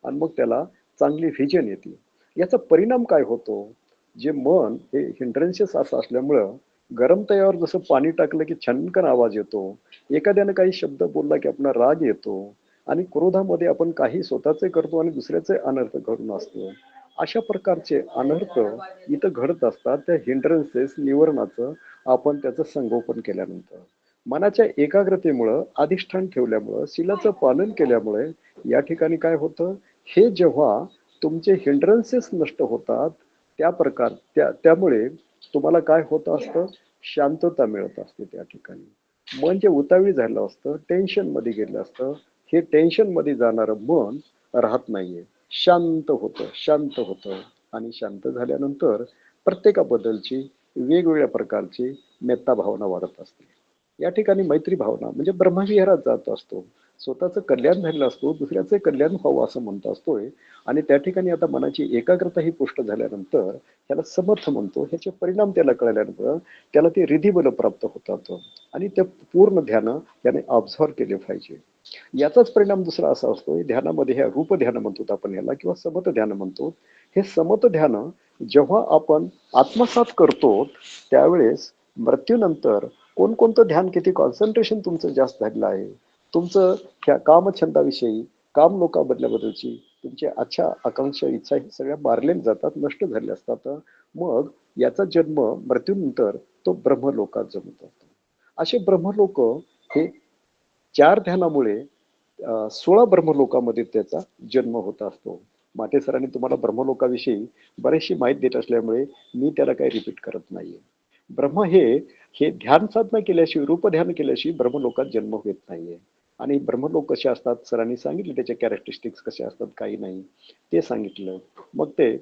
आणि मग त्याला चांगली व्हिजन येते. याचा परिणाम काय होतो? जे मन हे हिंड्रन्सेस असं असल्यामुळं गरम तव्यावर जसं पाणी टाकलं की छनकन आवाज येतो, एखाद्याने काही शब्द बोलला की आपला राग येतो आणि क्रोधामध्ये आपण काही स्वतःचे करतो आणि दुसऱ्याचे अनर्थ घडून असतो. अशा प्रकारचे अनर्थ इथं घडत असतात त्या हिंड्रन्सेस निवारणाचं आपण त्याचं संगोपन केल्यानंतर. मनाच्या एकाग्रतेमुळं, अधिष्ठान ठेवल्यामुळं, शीलाचं पालन केल्यामुळे या ठिकाणी काय होतं? हे जेव्हा तुमचे हिंड्रन्सेस नष्ट होतात त्यामुळे तुम्हाला काय होत असतं? शांतता मिळत असते त्या ठिकाणी. मन जे उतावळी झालं असतं, टेन्शन मध्ये गेलं असतं, हे टेन्शन मध्ये जाणारं मन राहत नाहीये, शांत होतं. आणि शांत झाल्यानंतर प्रत्येकाबद्दलची वेगवेगळ्या प्रकारची मेत्ता भावना वाढत असते. या ठिकाणी मैत्री भावना म्हणजे ब्रह्मविहारात जात असतो. स्वतःचं कल्याण झालेलं असतो, दुसऱ्याचं कल्याण व्हावं असं म्हणत असतोय. आणि त्या ठिकाणी आता मनाची एकाग्रता ही पुष्ट झाल्यानंतर त्याला समर्थ म्हणतो. ह्याचे परिणाम त्याला कळल्यानंतर त्याला ते रिधिबल प्राप्त होतात आणि ते पूर्ण ध्यान त्याने ऑब्झर्व केले पाहिजे. याचाच परिणाम दुसरा असा असतो, ध्यानामध्ये ह्या रूप ध्यान म्हणतो आपण याला, किंवा समत ध्यान म्हणतो. हे समत ध्यान जेव्हा आपण आत्मसात करतो त्यावेळेस मृत्यूनंतर कोणकोणतं ध्यान, किती कॉन्सन्ट्रेशन तुमचं जास्त झालेलं आहे, तुमचं ह्या कामछंदाविषयी, काम लोकांबद्दलची तुमच्या अच्छा आकांक्षा, इच्छा हे सगळ्या मारलेल्या जातात, नष्ट झाले असतात. मग याचा जन्म मृत्यूनंतर तो ब्रह्मलोकात जमतो. असे ब्रह्मलोक हे 4 ध्यानामुळे 16 ब्रह्मलोकामध्ये त्याचा जन्म होत असतो. माटे सरांनी तुम्हाला ब्रह्मलोकाविषयी बरीचशी माहिती देत असल्यामुळे मी त्याला काही रिपीट करत नाहीये. ब्रह्म हे ध्यान साधना केल्याशिवाय, रूप ध्यान केल्याशिवाय ब्रह्मलोकात जन्म होत नाहीये. आणि ब्रह्मलोक कसे असतात सरांनी सांगितले, त्याचे कॅरेक्टरिस्टिक्स कसे असतात, काही नाही ते सांगितलं. मग ते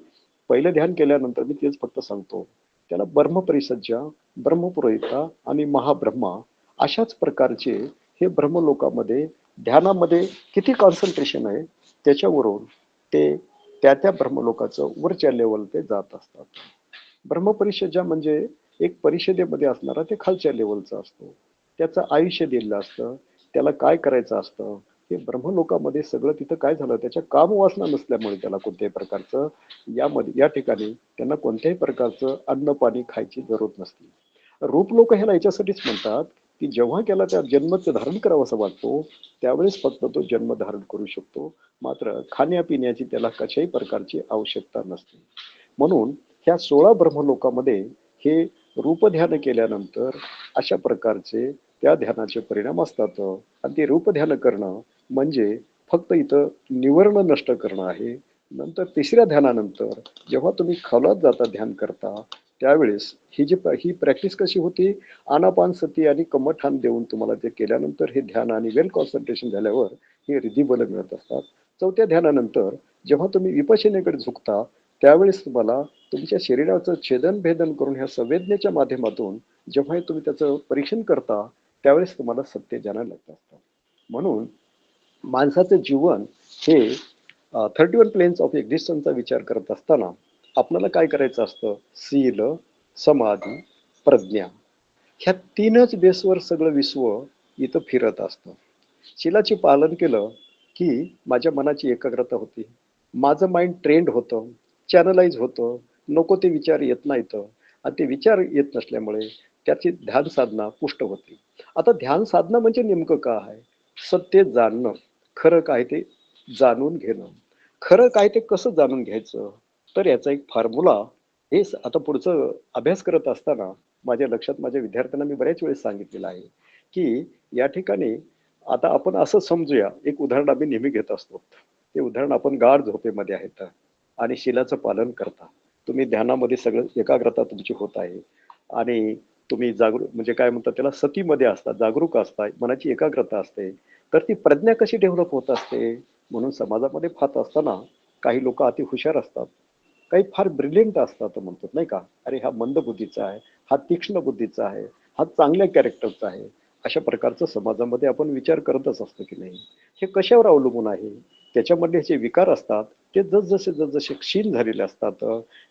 पहिलं ध्यान केल्यानंतर मी तेच फक्त सांगतो, त्याला ब्रह्मपरिसज्जा, ब्रह्मपुरोहिता आणि महाब्रह्मा अशाच प्रकारचे हे ब्रह्मलोकामध्ये ध्यानामध्ये किती कॉन्सन्ट्रेशन आहे त्याच्यावरून ते त्या ब्रह्मलोकाचं वरच्या लेवल ते जात असतात. ब्रह्मपरिषज्जा म्हणजे एक परिषदेमध्ये असणारा ते खालच्या लेवलचा असतो. त्याचं आयुष्य दिलेलं असतं, त्याला काय करायचं असतं हे ब्रह्मलोकामध्ये सगळं. तिथं काय झालं, त्याच्या कामवासना नसल्यामुळे त्याला कोणत्याही प्रकारचं या ठिकाणी त्यांना कोणत्याही प्रकारचं अन्न पाणी खायची जरूरत नसते. रूपलोक ह्याला याच्यासाठीच म्हणतात की जेव्हा त्याला त्या जन्मचं धारण करावं असं वाटतो त्यावेळेस फक्त तो जन्म धारण करू शकतो, मात्र खाण्यापिण्याची त्याला कशाही प्रकारची आवश्यकता नसते. म्हणून ह्या 16 ब्रह्मलोकामध्ये हे रूप ध्यान केल्यानंतर अशा प्रकारचे त्या ध्यानाचे परिणाम असतात. आणि ते रूप ध्यान करणं म्हणजे फक्त इथं निवर्ण नष्ट करणं आहे. नंतर तिसऱ्या ध्यानानंतर जेव्हा तुम्ही खोलात जाता ध्यान करता त्यावेळेस ही प्रॅक्टिस कशी होती, आनापान सती आणि कमठान देऊन तुम्हाला ते केल्यानंतर हे ध्यान आणि वेल कॉन्सन्ट्रेशन झाल्यावर हे रिधिबल मिळत असतात. चौथ्या ध्यानानंतर जेव्हा तुम्ही विपश्यनेकडे झुकता त्यावेळेस तुम्हाला तुमच्या शरीराचं छेदन भेदन करून ह्या संवेदनेच्या माध्यमातून जेव्हा तुम्ही त्याचं परीक्षण करता त्यावेळेस तुम्हाला सत्य जाणायला लागत असतं. म्हणून माणसाचं जीवन हे 31 प्लेन्स ऑफ एक्झिस्टन्सचा विचार करत असताना आपल्याला काय करायचं असतं, शील, समाधी, प्रज्ञा ह्या 3च बेसवर सगळं विश्व इथं फिरत असतं. शीलाचे पालन केलं की माझ्या मनाची एकाग्रता होती, माझं माइंड ट्रेंड होतं, चॅनलाइज होतं, नको ते विचार येत नाहीत आणि ते विचार येत नसल्यामुळे त्याची ध्यान साधना पुष्ट होती. आता ध्यान साधना म्हणजे नेमकं काय आहे, सत्य जाणणं, खरं काय ते जाणून घेणं. खरं काय ते कसं जाणून घ्यायचं, तर याचा एक फॉर्म्युला हे आता पुढचं अभ्यास करत असताना माझ्या लक्षात, माझ्या विद्यार्थ्यांना मी बऱ्याच वेळेस सांगितलेलं आहे की या ठिकाणी आता आपण असं समजूया, एक उदाहरण आम्ही नेहमी घेत असतो. ते उदाहरण, आपण गाढ झोपेमध्ये आहेत आणि शीलाचं पालन करता, तुम्ही ध्यानामध्ये सगळं एकाग्रता तुमची होत आहे आणि तुम्ही जागरूक म्हणजे काय म्हणतात त्याला, सतीमध्ये असतात, जागरूक असता, मनाची एकाग्रता असते, तर ती प्रज्ञा कशी डेव्हलप होत असते. म्हणून समाजामध्ये पाहत असताना काही लोक अति हुशार असतात, काही फार ब्रिलियंट असतात म्हणतात नाही का, अरे हा मंद बुद्धीचा आहे, हा तीक्ष्ण बुद्धीचा आहे, हा चांगल्या कॅरेक्टरचा आहे. अशा प्रकारचं समाजामध्ये आपण विचार करतच असतो की नाही. हे कशावर अवलंबून आहे, त्याच्यामध्ये जे विकार असतात ते जसजसे क्षीण झालेले असतात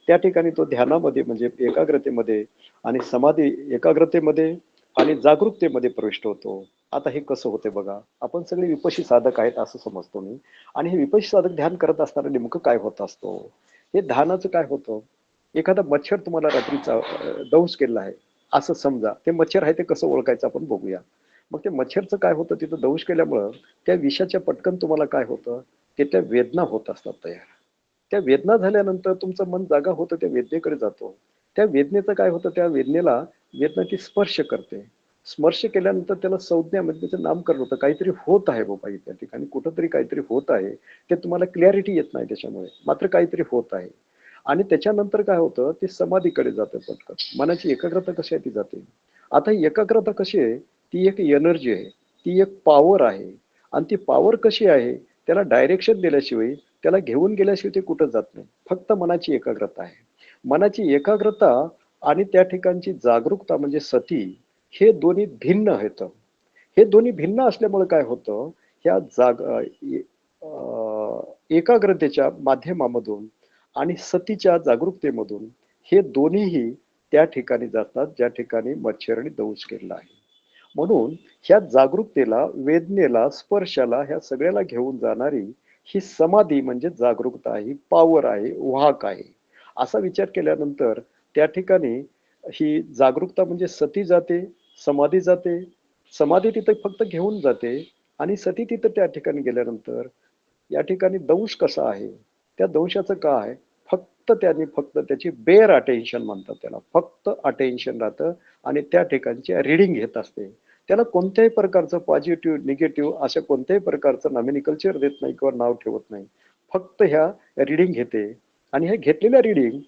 त्या ठिकाणी तो ध्यानामध्ये म्हणजे एकाग्रतेमध्ये आणि समाधी एकाग्रतेमध्ये आणि जागरूकतेमध्ये प्रविष्ट होतो. आता हे कसं होते बघा, आपण सगळे विपशी साधक आहेत असं समजतो मी, आणि हे विपशी साधक ध्यान करत असताना नेमकं काय होत असतो, हे ध्यानाचं काय होतं. एखादा मच्छर तुम्हाला रात्रीचा दंश केला आहे असं समजा, ते मच्छर आहे ते कसं ओळखायचं आपण बघूया. मग ते मच्छरचं काय होतं, तिथं दंश केल्यामुळं त्या विषाच्या पटकन तुम्हाला काय होतं, तिथल्या वेदना होत असतात तयार. त्या वेदना झाल्यानंतर तुमचं मन जागा होतं, त्या वेदनेकडे जातो. त्या वेदनेचं काय होतं, त्या वेदनेला वेदना ती स्पर्श करते. स्पर्श केल्यानंतर त्याला संज्ञा म्हणजे त्याचं नामकरण होतं, काहीतरी होत आहे बाबा त्या ठिकाणी, कुठंतरी काहीतरी होत आहे. ते तुम्हाला क्लॅरिटी येत नाही त्याच्यामुळे, मात्र काहीतरी होत आहे. आणि त्याच्यानंतर काय होतं, ते समाधीकडे जातं पटकन, मनाची एकाग्रता कशी आहे ती जाते. आता ही एकाग्रता कशी आहे, ती एक एनर्जी आहे, ती एक पॉवर आहे. आणि ती पॉवर कशी आहे, त्याला डायरेक्शन दिल्याशिवाय, त्याला घेऊन गेल्याशिवाय ते कुठं जात नाही. फक्त मनाची एकाग्रता आहे. मनाची एकाग्रता आणि त्या ठिकाणची जागरूकता म्हणजे सती, हे दोन्ही भिन्न आहेत. हे दोन्ही भिन्न असल्यामुळे काय होतं, ह्या एकाग्रतेच्या माध्यमामधून आणि सतीच्या जागरूकतेमधून हे दोन्हीही त्या ठिकाणी जातात ज्या ठिकाणी मच्छरने दंश केलेला आहे. म्हणून ह्या जागरूकतेला, वेदनेला, स्पर्शाला, ह्या सगळ्याला घेऊन जाणारी ही समाधी म्हणजे जागरूकता आहे, पॉवर आहे, वाहक आहे. असा विचार केल्यानंतर त्या ठिकाणी ही जागरूकता म्हणजे सती जाते, समाधी जाते, समाधी तिथे फक्त घेऊन जाते आणि सती तिथं त्या ठिकाणी गेल्यानंतर या ठिकाणी दंश कसा आहे, त्या दंशाचं काय, फक्त त्याची बेअर अटेन्शन म्हणतात त्याला, फक्त अटेन्शन राहतं आणि त्या ठिकाणची रीडिंग घेत असते. त्याला कोणत्याही प्रकारचं पॉझिटिव्ह, निगेटिव्ह अशा कोणत्याही प्रकारचं नॉमिनिकल्चर देत नाही किंवा नाव ठेवत नाही. फक्त ह्या रीडिंग घेते आणि हे घेतलेल्या रीडिंग